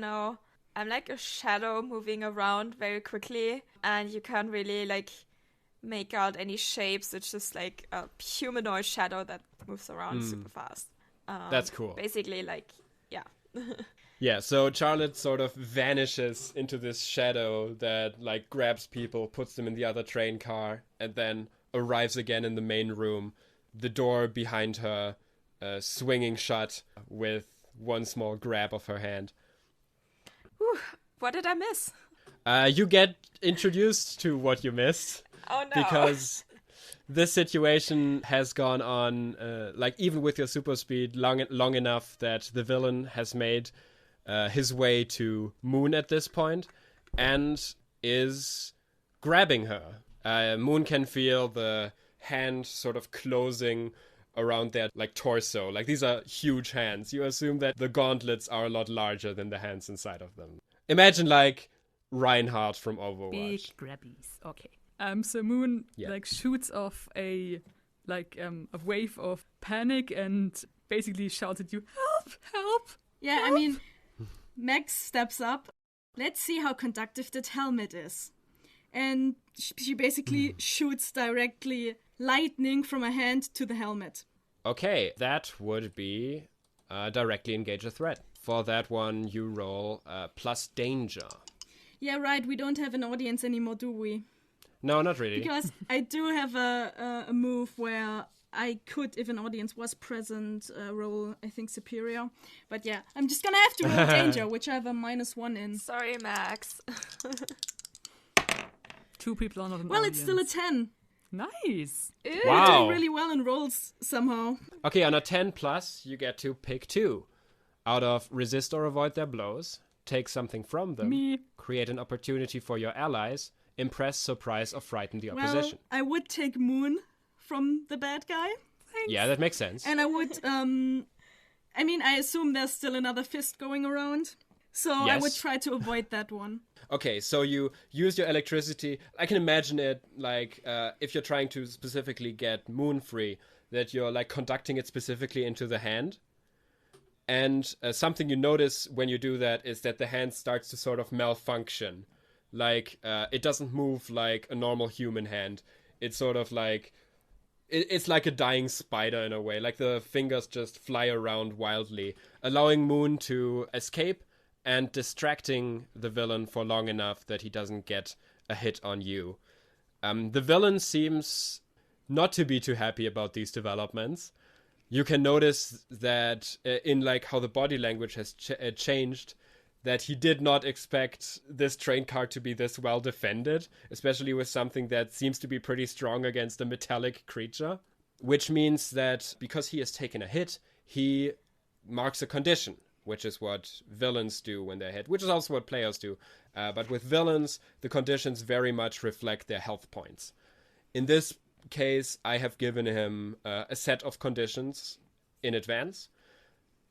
I'm like a shadow moving around very quickly, and you can't really like make out any shapes. It's just like a humanoid shadow that moves around super fast. That's cool. Basically, like, yeah. Yeah, so Charlotte sort of vanishes into this shadow that like grabs people, puts them in the other train car, and then arrives again in the main room. The door behind her swinging shut with one small grab of her hand. Whew, what did I miss? You get introduced to what you missed. Oh no. Because this situation has gone on, like even with your super speed, long enough that the villain has made his way to Moon at this point and is grabbing her. Moon can feel the hand sort of closing around their like torso. Like these are huge hands. You assume that the gauntlets are a lot larger than the hands inside of them. Imagine like Reinhardt from Overwatch. Big grabbies. Okay. So Moon like shoots off a wave of panic and basically shouts at you, "Help! Help!" Yeah, I mean, Max steps up. Let's see how conductive that helmet is. And she basically shoots directly lightning from her hand to the helmet. Okay, that would be directly engage a threat. For that one, you roll plus danger. Yeah, right. We don't have an audience anymore, do we? No, not really. Because I do have a move where I could, if an audience was present, roll, I think, superior. But yeah, I'm just gonna have to roll danger, which I have a -1 in. Sorry, Max. 2 people are not an Well, audience. it's still a 10. Nice. We're Wow. doing really well in rolls somehow. Okay, on a 10 plus, you get to pick 2. Out of resist or avoid their blows, take something from them, Me. create an opportunity for your allies, impress, surprise, or frighten the opposition. Well, I would take Moon from the bad guy. Thanks. Yeah, that makes sense. And I would, I mean, I assume there's still another fist going around. So I would Yes. try to avoid that one. Okay, so you use your electricity. I can imagine it like if you're trying to specifically get Moon free, that you're like conducting it specifically into the hand. And something you notice when you do that is that the hand starts to sort of malfunction. Like, it doesn't move like a normal human hand. It's sort of like... It's like a dying spider in a way. Like the fingers just fly around wildly, allowing Moon to escape and distracting the villain for long enough that he doesn't get a hit on you. The villain seems not to be too happy about these developments. You can notice that in like how the body language has changed, that he did not expect this train car to be this well defended, especially with something that seems to be pretty strong against a metallic creature. Which means that because he has taken a hit, he marks a condition, which is what villains do when they're hit, which is also what players do. But with villains, the conditions very much reflect their health points. In this case, I have given him a set of conditions in advance,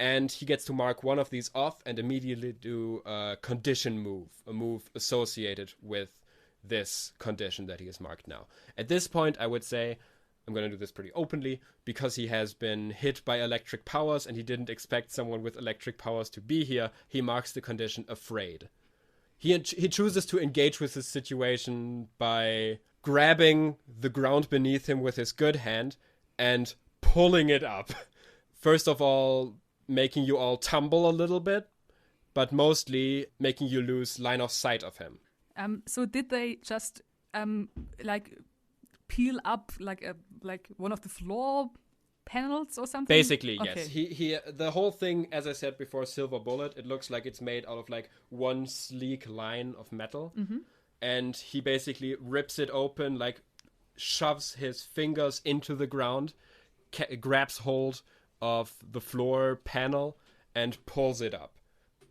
and he gets to mark one of these off and immediately do a condition move, a move associated with this condition that he has marked now. At this point, I would say, I'm going to do this pretty openly, because he has been hit by electric powers and he didn't expect someone with electric powers to be here, he marks the condition afraid. He chooses to engage with this situation by grabbing the ground beneath him with his good hand and pulling it up. First of all, making you all tumble a little bit, but mostly making you lose line of sight of him. So did they just like peel up like one of the floor panels or something? Basically, Okay. yes. He the whole thing, as I said before, silver bullet. It looks like it's made out of like one sleek line of metal, and he basically rips it open, like shoves his fingers into the ground, grabs hold of the floor panel, and pulls it up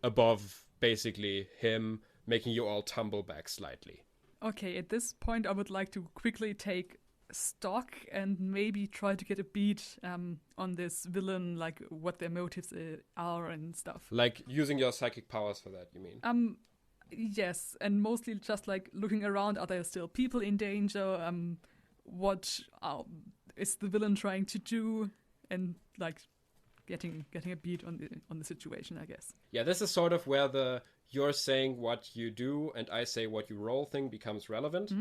above basically him, making you all tumble back slightly. Okay, at this point I would like to quickly take stock and maybe try to get a beat on this villain, like what their motives are and stuff. Like using your psychic powers for that, you mean? Yes, and mostly just like looking around, are there still people in danger? What is the villain trying to do? And like getting a beat on the situation, I guess. Yeah, this is sort of where the you're saying what you do and I say what you roll thing becomes relevant.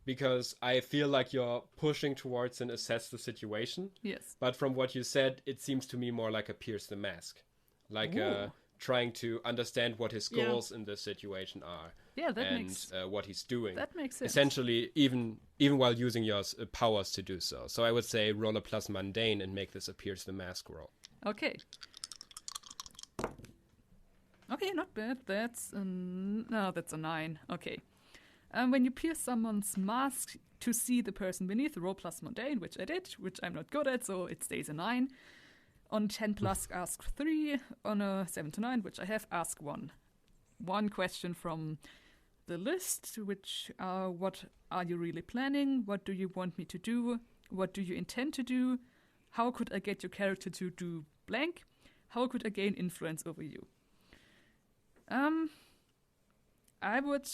Because I feel like you're pushing towards an assess the situation. Yes. But from what you said, it seems to me more like a pierce the mask. Like trying to understand what his goals in this situation are. Yeah, that makes what he's doing. That makes sense. Essentially, even while using your powers to do so. So I would say roll a plus mundane and make this a pierce the mask roll. Okay. Okay, not bad. That's a 9. Okay. When you pierce someone's mask to see the person beneath, roll plus mundane, which I did, which I'm not good at, so it stays a 9. On 10 plus, ask 3. On a 7 to 9, which I have, ask 1. One question from the list, which are, what are you really planning? What do you want me to do? What do you intend to do? How could I get your character to do blank? How could I gain influence over you? I would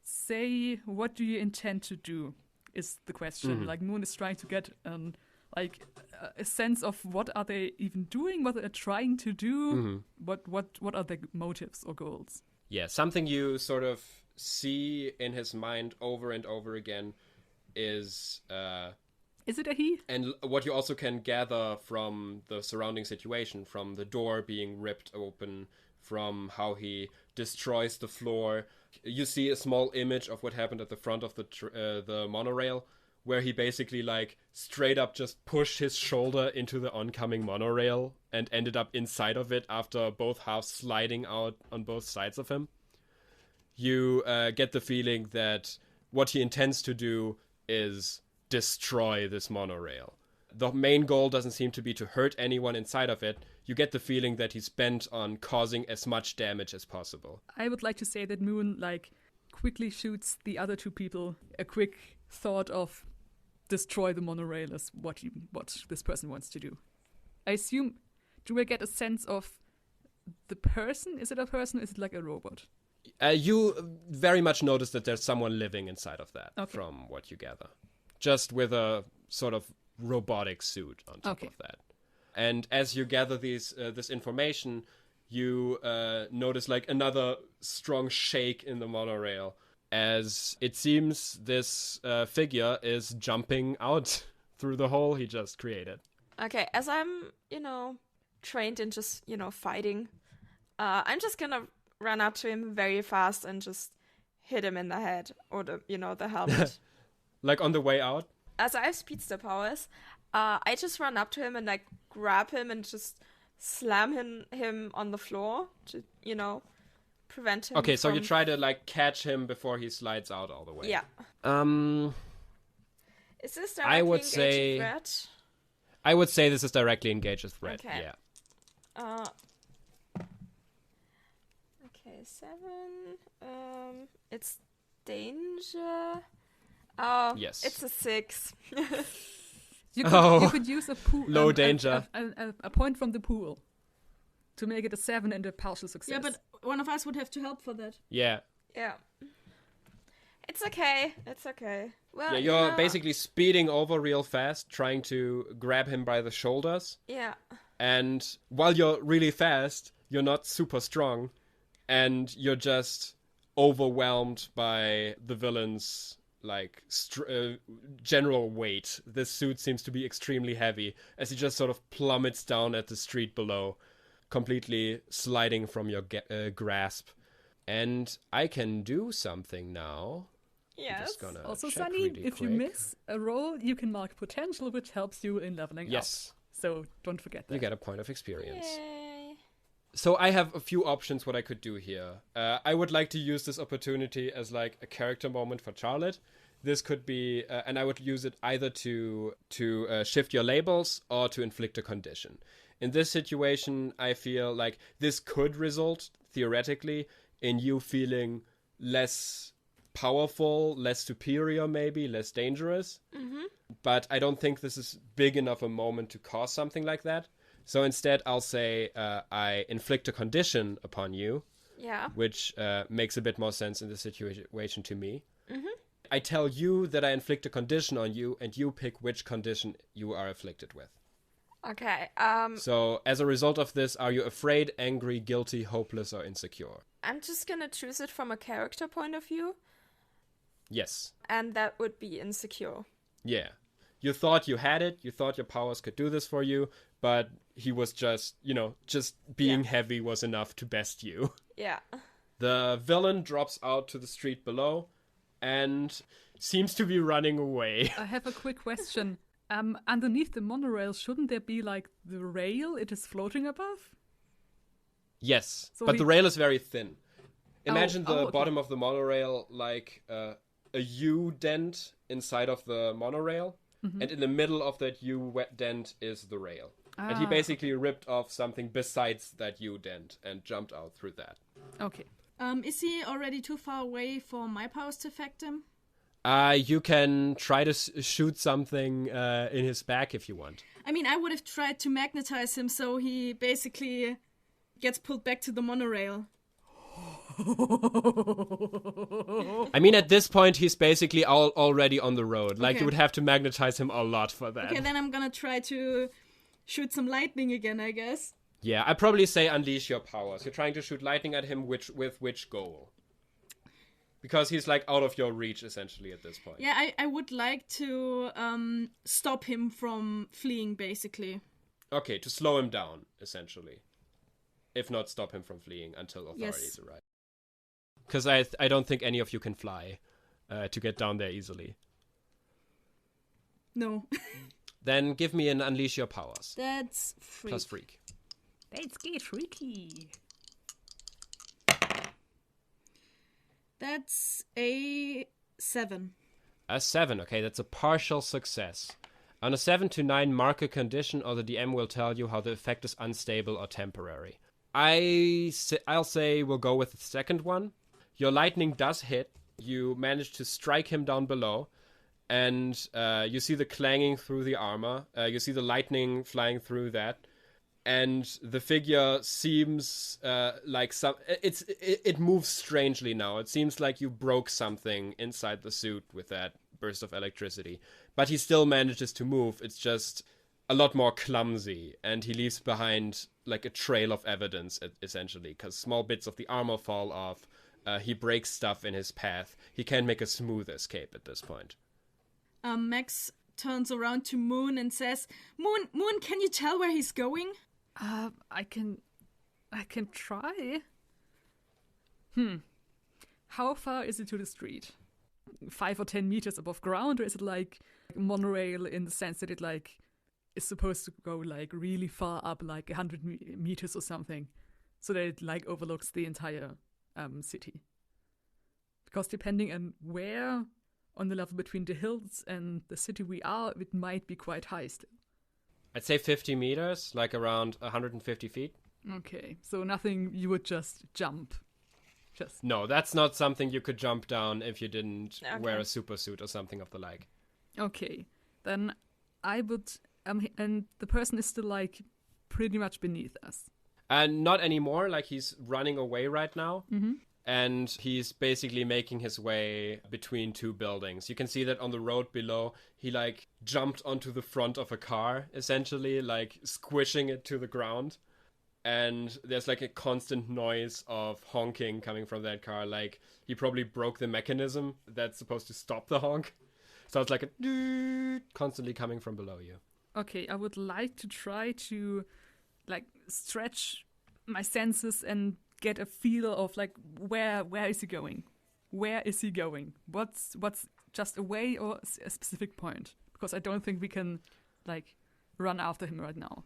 say, what do you intend to do is the question. Like, Moon is trying to get a sense of what are they even doing, what they're trying to do, what are their motives or goals. Yeah, something you sort of see in his mind over and over again is it a he? And what you also can gather from the surrounding situation, from the door being ripped open, from how he destroys the floor. You see a small image of what happened at the front of the monorail, where he basically like straight up just pushed his shoulder into the oncoming monorail and ended up inside of it after both halves sliding out on both sides of him. You get the feeling that what he intends to do is destroy this monorail. The main goal doesn't seem to be to hurt anyone inside of it. You get the feeling that he's bent on causing as much damage as possible. I would like to say that Moon quickly shoots the other two people a quick thought of destroy the monorail is what this person wants to do. I assume, do I get a sense of the person? Is it a person? Is it like a robot? You very much notice that there's someone living inside of that, from what you gather. Just with a sort of robotic suit on top of that. And as you gather this information, you notice like another strong shake in the monorail, as it seems this figure is jumping out through the hole he just created. Okay, as I'm, trained in just, fighting, I'm just gonna run up to him very fast and just hit him in the head or the helmet. Like on the way out? As I have speedster powers, I just run up to him and grab him and just slam him on the floor to, prevent him. Okay, so you try to catch him before he slides out all the way. Yeah. Is this directly I would engaged say threat? I would say this is directly engaged with threat. Okay. Yeah. Okay, 7. It's danger. Oh, yes. It's a 6. You could use a pool. Low danger. A point from the pool to make it a 7 and a partial success. Yeah, but one of us would have to help for that. Yeah. Yeah. It's okay. Well, yeah, you're basically speeding over real fast, trying to grab him by the shoulders. Yeah. And while you're really fast, you're not super strong, and you're just overwhelmed by the villain's general weight. This suit seems to be extremely heavy as he just sort of plummets down at the street below, completely sliding from your grasp. And I can do something now. Yes. Also, Sunny, if you miss a roll, you can mark potential, which helps you in leveling up. Yes. So don't forget that. You get a point of experience. Yay. So I have a few options what I could do here. I would like to use this opportunity as a character moment for Charlotte. This could be, and I would use it either to shift your labels or to inflict a condition. In this situation, I feel like this could result, theoretically, in you feeling less powerful, less superior maybe, less dangerous. Mm-hmm. But I don't think this is big enough a moment to cause something like that. So instead, I'll say I inflict a condition upon you. Yeah. Which makes a bit more sense in this situation to me. Mm-hmm. I tell you that I inflict a condition on you, and you pick which condition you are afflicted with. Okay. So, as a result of this, are you afraid, angry, guilty, hopeless, or insecure? I'm just gonna choose it from a character point of view. Yes. And that would be insecure. Yeah. You thought you had it, you thought your powers could do this for you, but he was just, just being heavy was enough to best you. Yeah. The villain drops out to the street below and seems to be running away. I have a quick question. Underneath the monorail, shouldn't there be like the rail it is floating above? Yes, So but the rail is very thin. Imagine the okay. bottom of the monorail like a U dent inside of the monorail, and in the middle of that U dent is the rail. And he basically ripped off something besides that U dent and jumped out through that. Okay. Is he already too far away for my powers to affect him? You can try to shoot something in his back if you want. I mean, I would have tried to magnetize him so he basically gets pulled back to the monorail. I mean, at this point, he's basically already on the road. Like, Okay. you would have to magnetize him a lot for that. Okay, then I'm gonna try to shoot some lightning again, I guess. Yeah, I'd probably say unleash your powers. You're trying to shoot lightning at him, with which goal? Because he's, like, out of your reach, essentially, at this point. Yeah, I would like to stop him from fleeing, basically. Okay, to slow him down, essentially. If not, stop him from fleeing until authorities arrive. Because I don't think any of you can fly to get down there easily. No. Then give me an unleash your powers. That's freak. Plus freak. Let's get freaky. That's a 7. A 7, okay, that's a partial success. On a 7 to 9, mark a condition or the DM will tell you how the effect is unstable or temporary. I'll say we'll go with the second one. Your lightning does hit. You manage to strike him down below. And you see the clanging through the armor. You see the lightning flying through that. And the figure seems like it moves strangely now. It seems like you broke something inside the suit with that burst of electricity. But he still manages to move. It's just a lot more clumsy. And he leaves behind like a trail of evidence, essentially. Because small bits of the armor fall off. He breaks stuff in his path. He can't make a smooth escape at this point. Max turns around to Moon and says, Moon, can you tell where he's going? I can try. How far is it to the street? 5 or 10 meters above ground, or is it like a monorail in the sense that it like is supposed to go like really far up, like 100 meters or something, so that it like overlooks the entire city? Because depending on where on the level between the hills and the city we are, it might be quite high still. I'd say 50 meters, like around 150 feet. Okay, so nothing you would just jump. No, that's not something you could jump down if you didn't wear a super suit or something of the like. Okay, then I would... and the person is still, like, pretty much beneath us. And not anymore, like he's running away right now. Mm-hmm. And he's basically making his way between two buildings. You can see that on the road below, he like jumped onto the front of a car, essentially, like squishing it to the ground. And there's like a constant noise of honking coming from that car. Like he probably broke the mechanism that's supposed to stop the honk. So it's like a constantly coming from below you. Okay, I would like to try to like stretch my senses and get a feel of like where is he going? Where is he going? What's just away or a specific point? Because I don't think we can like run after him right now.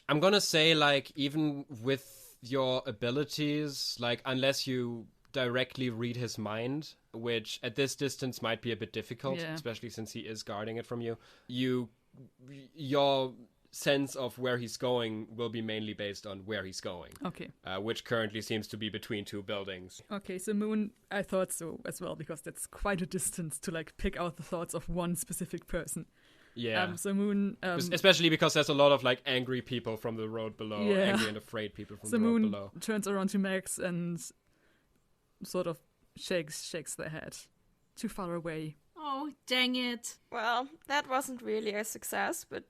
I'm gonna say like even with your abilities, like unless you directly read his mind, which at this distance might be a bit difficult, especially since he is guarding it from you, your sense of where he's going will be mainly based on where he's going. Okay. Which currently seems to be between two buildings. Okay, so Moon, I thought so as well, because that's quite a distance to like pick out the thoughts of one specific person. Yeah. So Moon... especially because there's a lot of like angry people from the road below, angry and afraid people from the road Moon below. Turns around to Max and sort of shakes their head. Too far away. Oh, dang it. Well, that wasn't really a success, but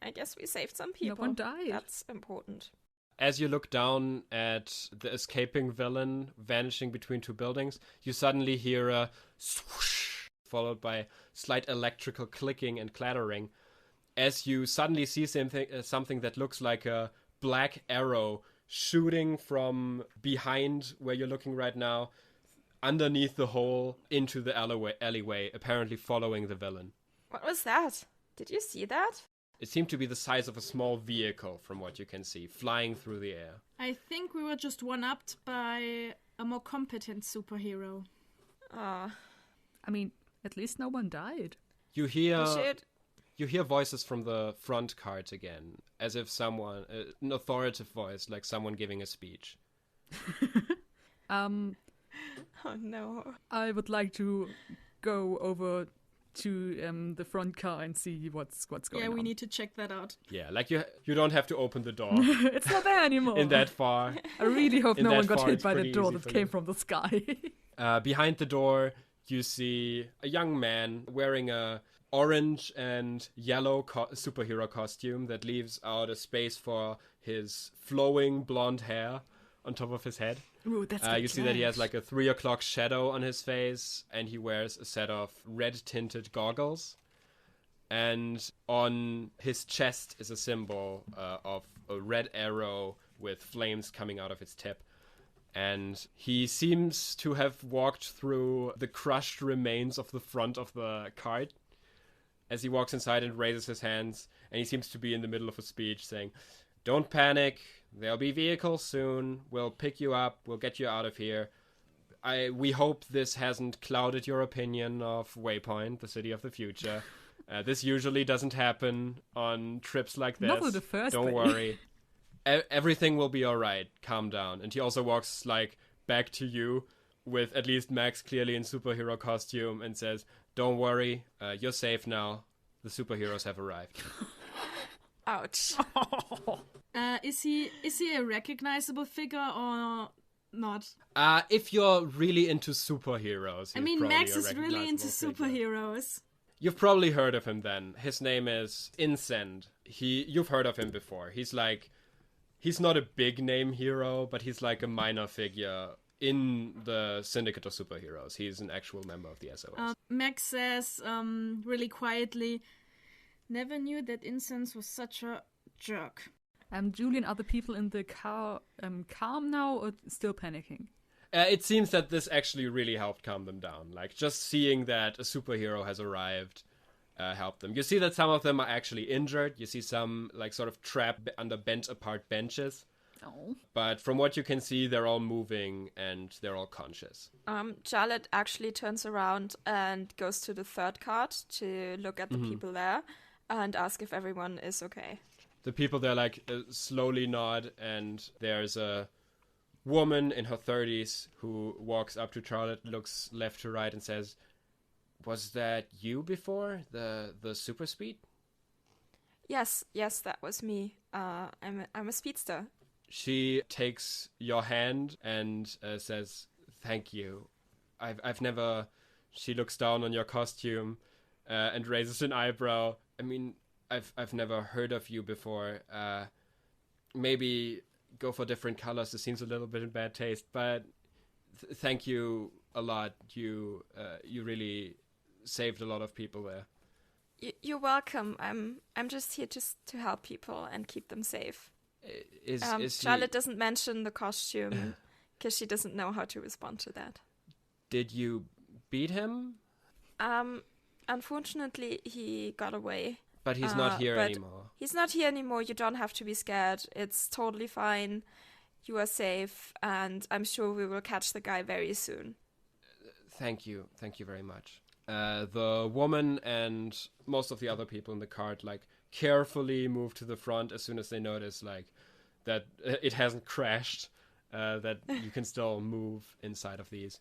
I guess we saved some people. No one died. That's important. As you look down at the escaping villain vanishing between two buildings, you suddenly hear a swoosh, followed by slight electrical clicking and clattering, as you suddenly see something that looks like a black arrow shooting from behind where you're looking right now, underneath the hole into the alleyway, apparently following the villain. What was that? Did you see that? It seemed to be the size of a small vehicle, from what you can see, flying through the air. I think we were just one-upped by a more competent superhero. Ah. I mean, at least no one died. You hear voices from the front cart again, as if someone, an authoritative voice, like someone giving a speech. Oh no. I would like to go over to the front car and see what's going on. Yeah, we need to check that out. Yeah, like you don't have to open the door It's not there anymore. in that far. I really hope in no that one got far, hit it's by the pretty door easy that for came you. from the sky. Behind the door, you see a young man wearing a orange and yellow superhero costume that leaves out a space for his flowing blonde hair on top of his head. Ooh, that's You see that he has like a 3 o'clock shadow on his face, and he wears a set of red-tinted goggles. And on his chest is a symbol of a red arrow with flames coming out of its tip. And he seems to have walked through the crushed remains of the front of the cart as he walks inside and raises his hands. And he seems to be in the middle of a speech saying, "Don't panic. There'll be vehicles soon. We'll pick you up. We'll get you out of here. We hope this hasn't clouded your opinion of Waypoint, the city of the future. This usually doesn't happen on trips like this. Not with the first Don't thing. worry. Everything will be all right. Calm down." And he also walks like back to you with at least Max clearly in superhero costume and says, "Don't worry. You're safe now. The superheroes have arrived." Ouch. Is he a recognizable figure or not? If you're really into superheroes, I he's mean, probably Max a is really into recognizable figure. superheroes. You've probably heard of him then. His name is Incend. You've heard of him before. He's not a big name hero, but he's like a minor figure in the syndicate of superheroes. He's an actual member of the SOS. Max says really quietly, "Never knew that Incense was such a jerk." Julian, are the people in the car calm now or still panicking? It seems that this actually really helped calm them down. Like, just seeing that a superhero has arrived helped them. You see that some of them are actually injured. You see some, like, sort of trapped under bent-apart benches. Oh. But from what you can see, they're all moving and they're all conscious. Charlotte actually turns around and goes to the third cart to look at the people there and ask if everyone is okay. The people there, like, slowly nod, and there's a woman in her 30s who walks up to Charlotte, looks left to right, and says, "Was that you before? The super speed?" Yes, that was me. I'm a speedster. She takes your hand and says, "Thank you. I've never..." She looks down on your costume and raises an eyebrow. "I mean, I've never heard of you before. Maybe go for different colors. This seems a little bit in bad taste, but thank you a lot. You really saved a lot of people there." You're welcome. I'm just here to help people and keep them safe. Is Charlotte doesn't mention the costume because she doesn't know how to respond to that. Did you beat him? Unfortunately, he got away. But he's not here anymore. He's not here anymore. You don't have to be scared. It's totally fine. You are safe, and I'm sure we will catch the guy very soon. Thank you. Thank you very much. The woman and most of the other people in the cart, like, carefully move to the front as soon as they notice, like, that it hasn't crashed, that you can still move inside of these.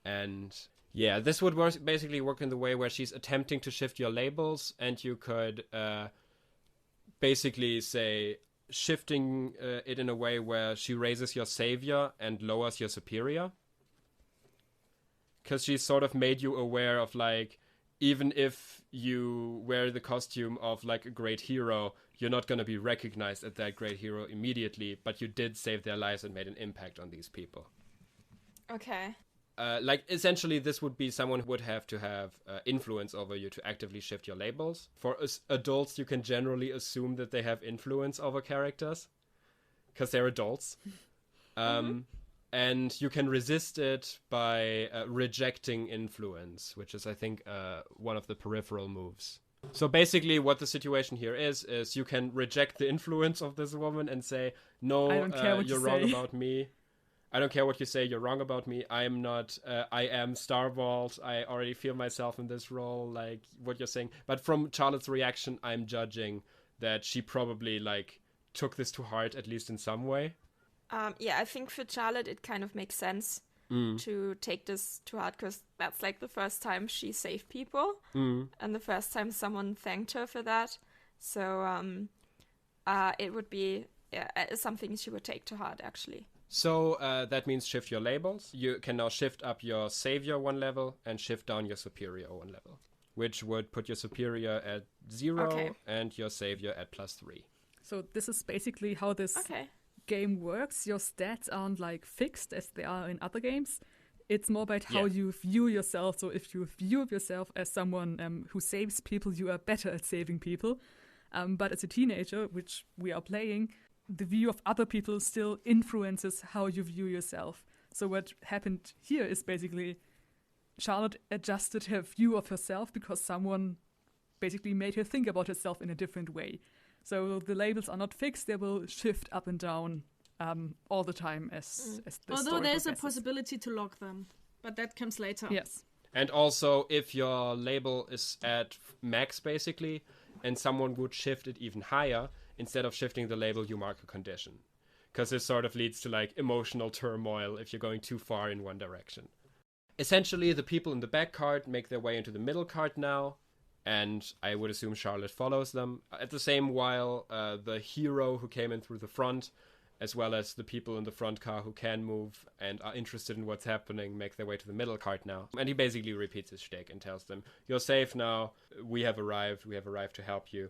And yeah, this would basically work in the way where she's attempting to shift your labels, and you could basically say shifting it in a way where she raises your savior and lowers your superior. Because she's sort of made you aware of, like, even if you wear the costume of like a great hero, you're not going to be recognized as that great hero immediately, but you did save their lives and made an impact on these people. Okay. Like, essentially, this would be someone who would have to have influence over you to actively shift your labels. For adults, you can generally assume that they have influence over characters, because they're adults. And you can resist it by rejecting influence, which is, I think, one of the peripheral moves. So basically what the situation here is you can reject the influence of this woman and say, no, I don't care what you're you wrong say. about me. I don't care what you say, you're wrong about me. I am not, I am Starvault. I already feel myself in this role, like what you're saying. But from Charlotte's reaction, I'm judging that she probably like took this to heart, at least in some way. Yeah, I think for Charlotte it kind of makes sense to take this to heart, because that's like the first time she saved people and the first time someone thanked her for that. So it would be something she would take to heart, actually. So that means shift your labels. You can now shift up your savior 1 level and shift down your superior 1 level, which would put your superior at 0 and your savior at +3. So this is basically how this game works. Your stats aren't like fixed as they are in other games. It's more about how you view yourself. So if you view yourself as someone who saves people, you are better at saving people. But as a teenager, which we are playing, the view of other people still influences how you view yourself. So what happened here is basically Charlotte adjusted her view of herself because someone basically made her think about herself in a different way. So the labels are not fixed, they will shift up and down all the time as the Although story there's a progresses. possibility to lock them, but that comes later. Yes. And also, if your label is at max, basically, and someone would shift it even higher, instead of shifting the label, you mark a condition. Because this sort of leads to, like, emotional turmoil if you're going too far in one direction. Essentially, the people in the back cart make their way into the middle cart now, and I would assume Charlotte follows them. At the same while, the hero who came in through the front, as well as the people in the front car who can move and are interested in what's happening, make their way to the middle cart now. And he basically repeats his shtick and tells them, you're safe now, we have arrived to help you.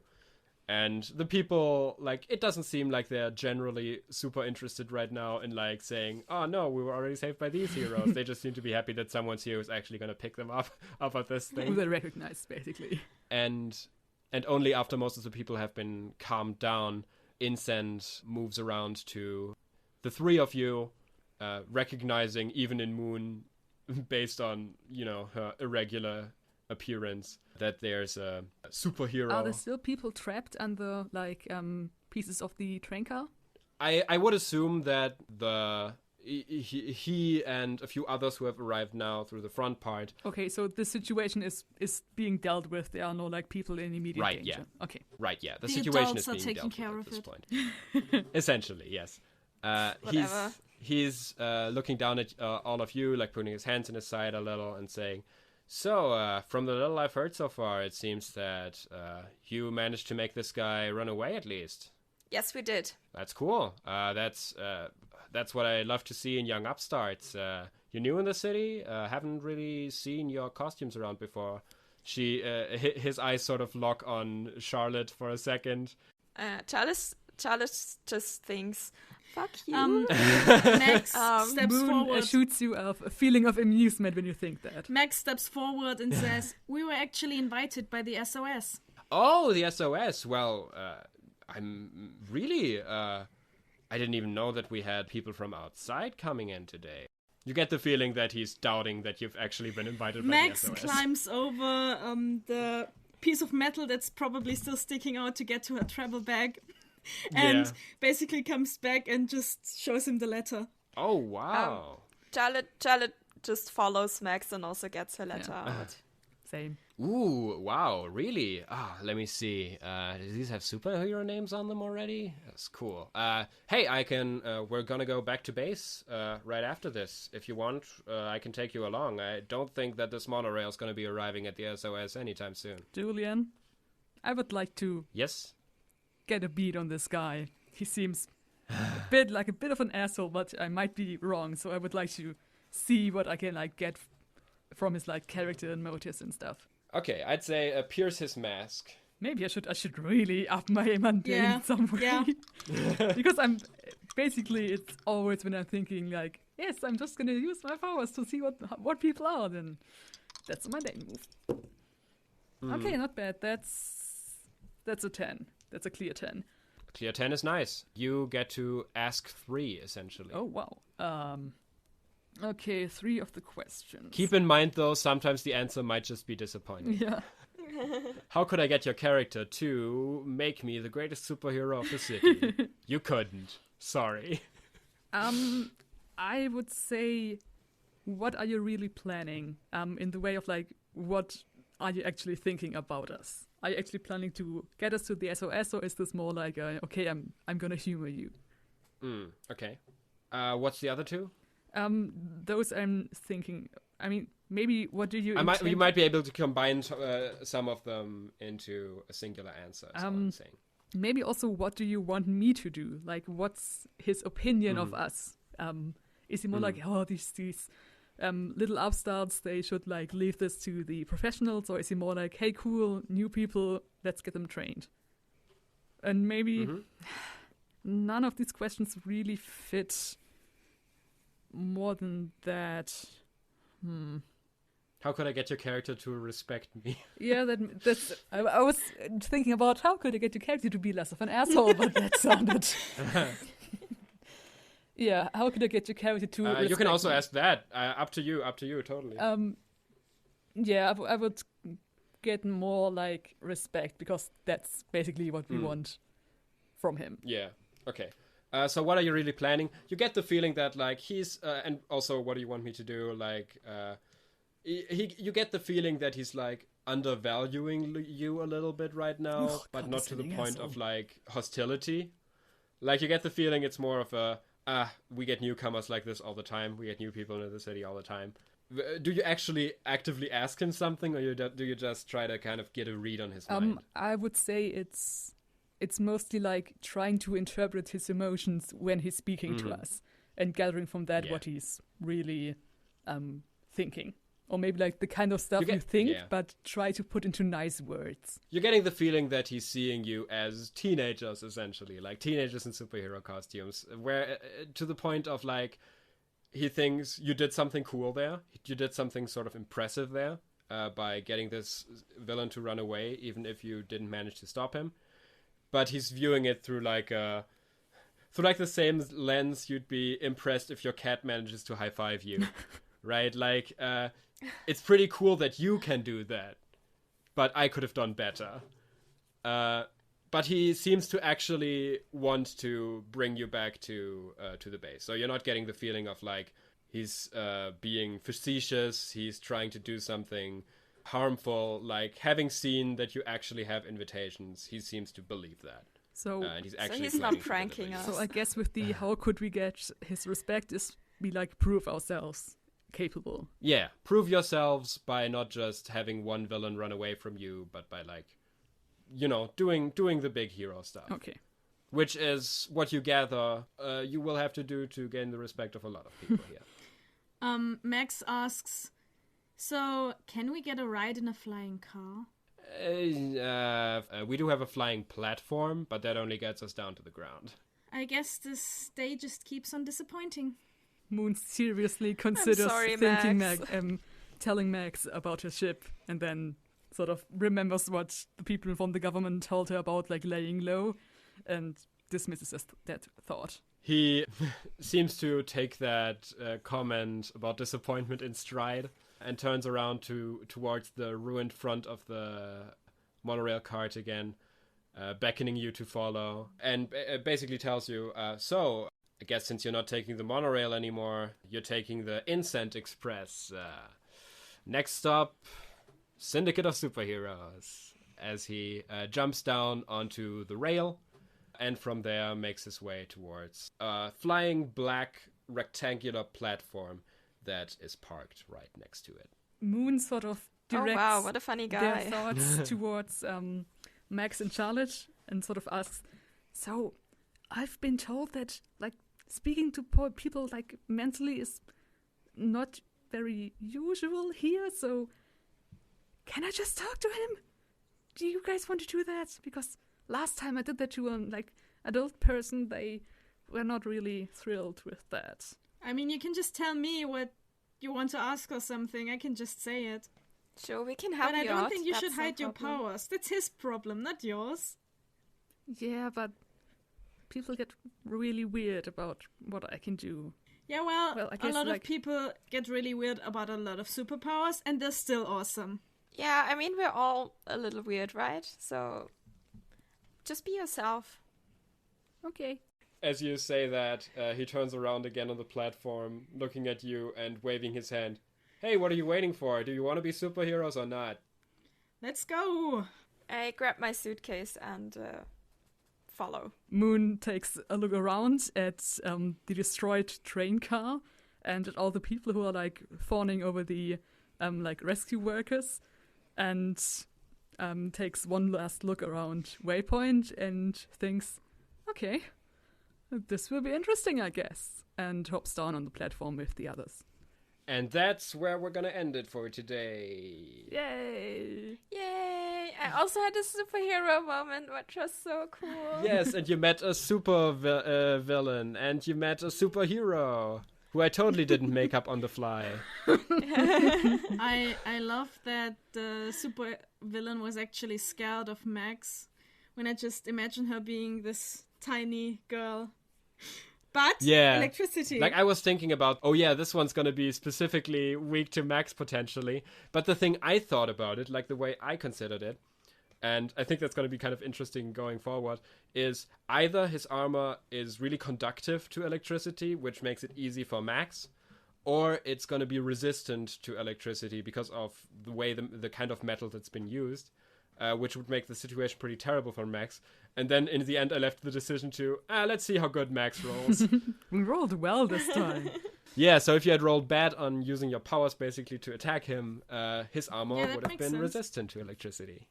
And the people, like, it doesn't seem like they're generally super interested right now in, like, saying, oh no, we were already saved by these heroes. They just seem to be happy that someone's here who's actually going to pick them up at this thing. Who they recognize, basically. And only after most of the people have been calmed down, Incend moves around to the three of you, recognizing, even in Moon, based on, you know, her irregular appearance, that there's a superhero. Are there still people trapped under, like, pieces of the train car? I would assume that he and a few others who have arrived now through the front part. Okay, so the situation is being dealt with. There are no, like, people in immediate danger. Yeah. Okay. Right, yeah. The The situation is adults are being taking dealt care with at of this point. Essentially, yes. Whatever. He's looking down at all of you, like putting his hands in his side a little and saying, so, from the little I've heard so far, it seems that you managed to make this guy run away at least. Yes, we did. That's cool. That's what I love to see in young upstarts. You're new in the city, haven't really seen your costumes around before. His eyes sort of lock on Charlotte for a second. Charlotte just thinks, fuck you. Max steps Moon forward. shoots you a feeling of amusement when you think that. Max steps forward and says, we were actually invited by the SOS. Oh, the SOS. Well, I'm really... I didn't even know that we had people from outside coming in today. You get the feeling that he's doubting that you've actually been invited by Max the SOS. climbs over the piece of metal that's probably still sticking out to get to her travel bag. And basically comes back and just shows him the letter. Oh, wow. Charlotte just follows Max and also gets her letter out. Same. Ooh, wow, really? Let me see. Do these have superhero names on them already? That's cool. Hey, we're gonna go back to base right after this. If you want, I can take you along. I don't think that this monorail is gonna be arriving at the SOS anytime soon. Julian, I would like to Yes? get a beat on this guy. He seems a bit of an asshole, but I might be wrong, so I would like to see what I can, like, get from his, like, character and motives and stuff. Okay, I'd say pierce his mask. Maybe I should really up my mundane some way. Yeah. Because it's always when I'm thinking like, yes, I'm just gonna use my powers to see what people are, then that's a mundane move. Okay, not bad. That's a 10. That's a clear 10. Clear 10 is nice. You get to ask 3, essentially. Oh wow. Okay, 3 of the questions. Keep in mind, though, sometimes the answer might just be disappointing. Yeah. How could I get your character to make me the greatest superhero of the city? You couldn't. Sorry. I would say, what are you really planning? In the way of like, what are you actually thinking about us? Are you actually planning to get us to the SOS, or is this more like, okay, I'm gonna humor you? Okay. What's the other 2? Those I'm thinking. I mean, maybe what do you? You might be able to combine some of them into a singular answer. Is what I'm saying. Maybe also, what do you want me to do? Like, what's his opinion of us? Is he more like, oh, these little upstarts, they should like leave this to the professionals, or is he more like, hey, cool, new people, let's get them trained? And maybe none of these questions really fit more than that. How could I get your character to respect me? Yeah, that's. I was thinking about how could I get your character to be less of an asshole, but that sounded. Yeah, how could I get your character to? You can also me? ask that. Up to you, totally. Yeah, I would get more like respect, because that's basically what we want from him. Yeah. Okay. So what are you really planning? You get the feeling that like he's, and also what do you want me to do? Like, you get the feeling that he's like undervaluing you a little bit right now, but not to the point of like hostility. Like you get the feeling it's more of a, we get newcomers like this all the time. We get new people into the city all the time. Do you actually actively ask him something, or do you just try to kind of get a read on his mind? I would say it's mostly like trying to interpret his emotions when he's speaking to us, and gathering from that what he's really thinking. Or maybe like the kind of stuff you think, but try to put into nice words. You're getting the feeling that he's seeing you as teenagers, essentially. Like teenagers in superhero costumes. Where to the point of like, he thinks you did something cool there. You did something sort of impressive there by getting this villain to run away, even if you didn't manage to stop him. But he's viewing it through like the same lens you'd be impressed if your cat manages to high five you. Right? Like, it's pretty cool that you can do that, but I could have done better. But he seems to actually want to bring you back to the base. So you're not getting the feeling of like he's being facetious. He's trying to do something harmful. Like having seen that you actually have invitations, he seems to believe that. So, and he's not pranking us. So I guess with the how could we get his respect is we like prove ourselves capable. Yeah, prove yourselves by not just having one villain run away from you, but by like, you know, doing the big hero stuff. Okay. Which is what you gather you will have to do to gain the respect of a lot of people here. Max asks, so can we get a ride in a flying car? We do have a flying platform, but that only gets us down to the ground. I guess this day just keeps on disappointing. Moon seriously considers telling Max about her ship, and then sort of remembers what the people from the government told her about like laying low, and dismisses that thought. He seems to take that comment about disappointment in stride, and turns around towards the ruined front of the monorail cart again, beckoning you to follow, and basically tells you, so I guess since you're not taking the monorail anymore, you're taking the Incent Express. Next stop, Syndicate of Superheroes. As he jumps down onto the rail, and from there makes his way towards a flying black rectangular platform that is parked right next to it. Moon sort of directs what a funny guy. their thoughts towards Max and Charlotte, and sort of asks, so I've been told that like speaking to people like mentally is not very usual here, so can I just talk to him? Do you guys want to do that? Because last time I did that to an adult person, they were not really thrilled with that. I mean, you can just tell me what you want to ask or something. I can just say it. Sure, we can help you. But I you don't out. think you That's should no hide your problem. powers. That's his problem, not yours. Yeah, but people get really weird about what I can do. Yeah, well I a guess, lot of people get really weird about a lot of superpowers, and they're still awesome. Yeah, I mean, we're all a little weird, right? So just be yourself. Okay. As you say that, he turns around again on the platform, looking at you and waving his hand. Hey, what are you waiting for? Do you want to be superheroes or not? Let's go! I grab my suitcase and follow. Moon takes a look around at the destroyed train car and at all the people who are fawning over the rescue workers, and takes one last look around Waypoint and thinks, okay, this will be interesting, I guess, and hops down on the platform with the others. And that's where we're gonna end it for today. Yay! Yay! I also had a superhero moment, which was so cool. Yes, and you met a super villain, and you met a superhero, who I totally didn't make up on the fly. I love that the super villain was actually scared of Max. When I just imagine her being this tiny girl. But Yeah. electricity. I was thinking about, oh yeah, this one's gonna be specifically weak to Max potentially. But the thing I thought about it, the way I considered it, and I think that's gonna be kind of interesting going forward, is either his armor is really conductive to electricity, which makes it easy for Max, or it's gonna be resistant to electricity because of the way the kind of metal that's been used, which would make the situation pretty terrible for Max. And then in the end, I left the decision to, let's see how good Max rolls. We rolled well this time. Yeah, so if you had rolled bad on using your powers basically to attack him, his armor Yeah, that would have makes been sense. resistant to electricity.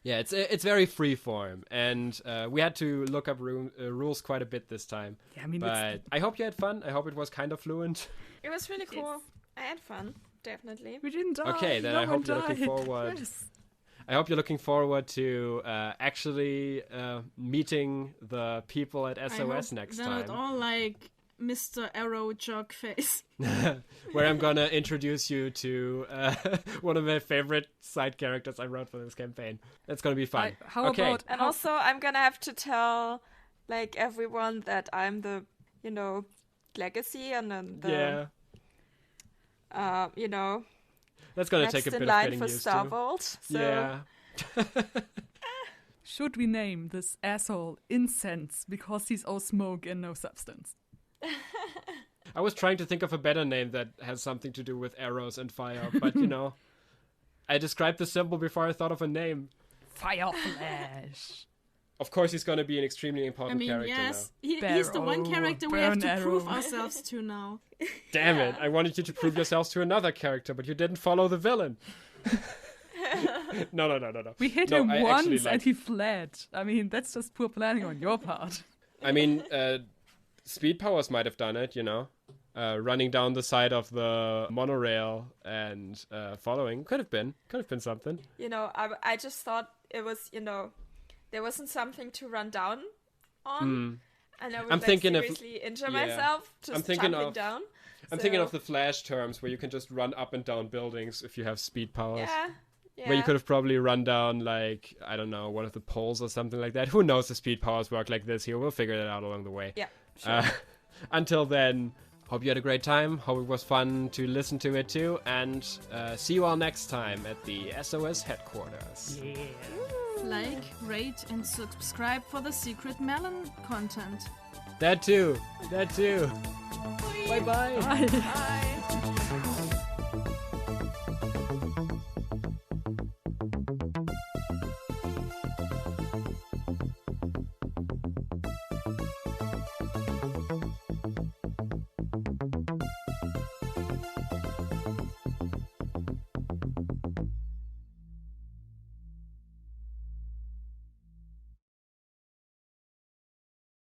Yeah, it's very freeform, and we had to look up rules quite a bit this time. Yeah, I mean, But I hope you had fun. I hope it was kind of fluent. It was really cool. Yes. I had fun, definitely. we didn't die. Okay, then no I hope one you're looking died. forward. Yes. I hope you're looking forward to actually meeting the people at I SOS hope next they're time. not all like Mr. Arrow Jog Face. Where I'm gonna introduce you to one of my favorite side characters I wrote for this campaign. That's gonna be fun. How Okay. about And also, I'm gonna have to tell, everyone that I'm the, legacy and then the, Yeah, that's gonna next take a in bit of line getting for used Star to. Vault. So Yeah. should we name this asshole Incense because he's all smoke and no substance? I was trying to think of a better name that has something to do with arrows and fire, but I described the symbol before I thought of a name. Fire Flash. Of course, he's gonna be an extremely I important mean, character yes, now. he's the one Barrow, character we have burn to prove arrow. ourselves to now. Damn it! I wanted you to prove yourselves to another character, but you didn't follow the villain. No. We hit No, him I actually once and he fled. I mean, that's just poor planning on your part. I mean, speed powers might have done it, running down the side of the monorail and following could have been something. I just thought it was, there wasn't something to run down on, and I would I'm thinking of- seriously injure yeah. myself I'm just thinking jumping of- down. I'm thinking of the Flash terms where you can just run up and down buildings if you have speed powers. Yeah. Where you could have probably run down, I don't know, one of the poles or something like that. Who knows, the speed powers work like this here. We'll figure that out along the way. Yeah, sure. Until then, hope you had a great time. Hope it was fun to listen to it too. And see you all next time at the SOS headquarters. Yeah. Like, rate, and subscribe for the Secret Melon content. That too. Bye-bye. Bye. Bye.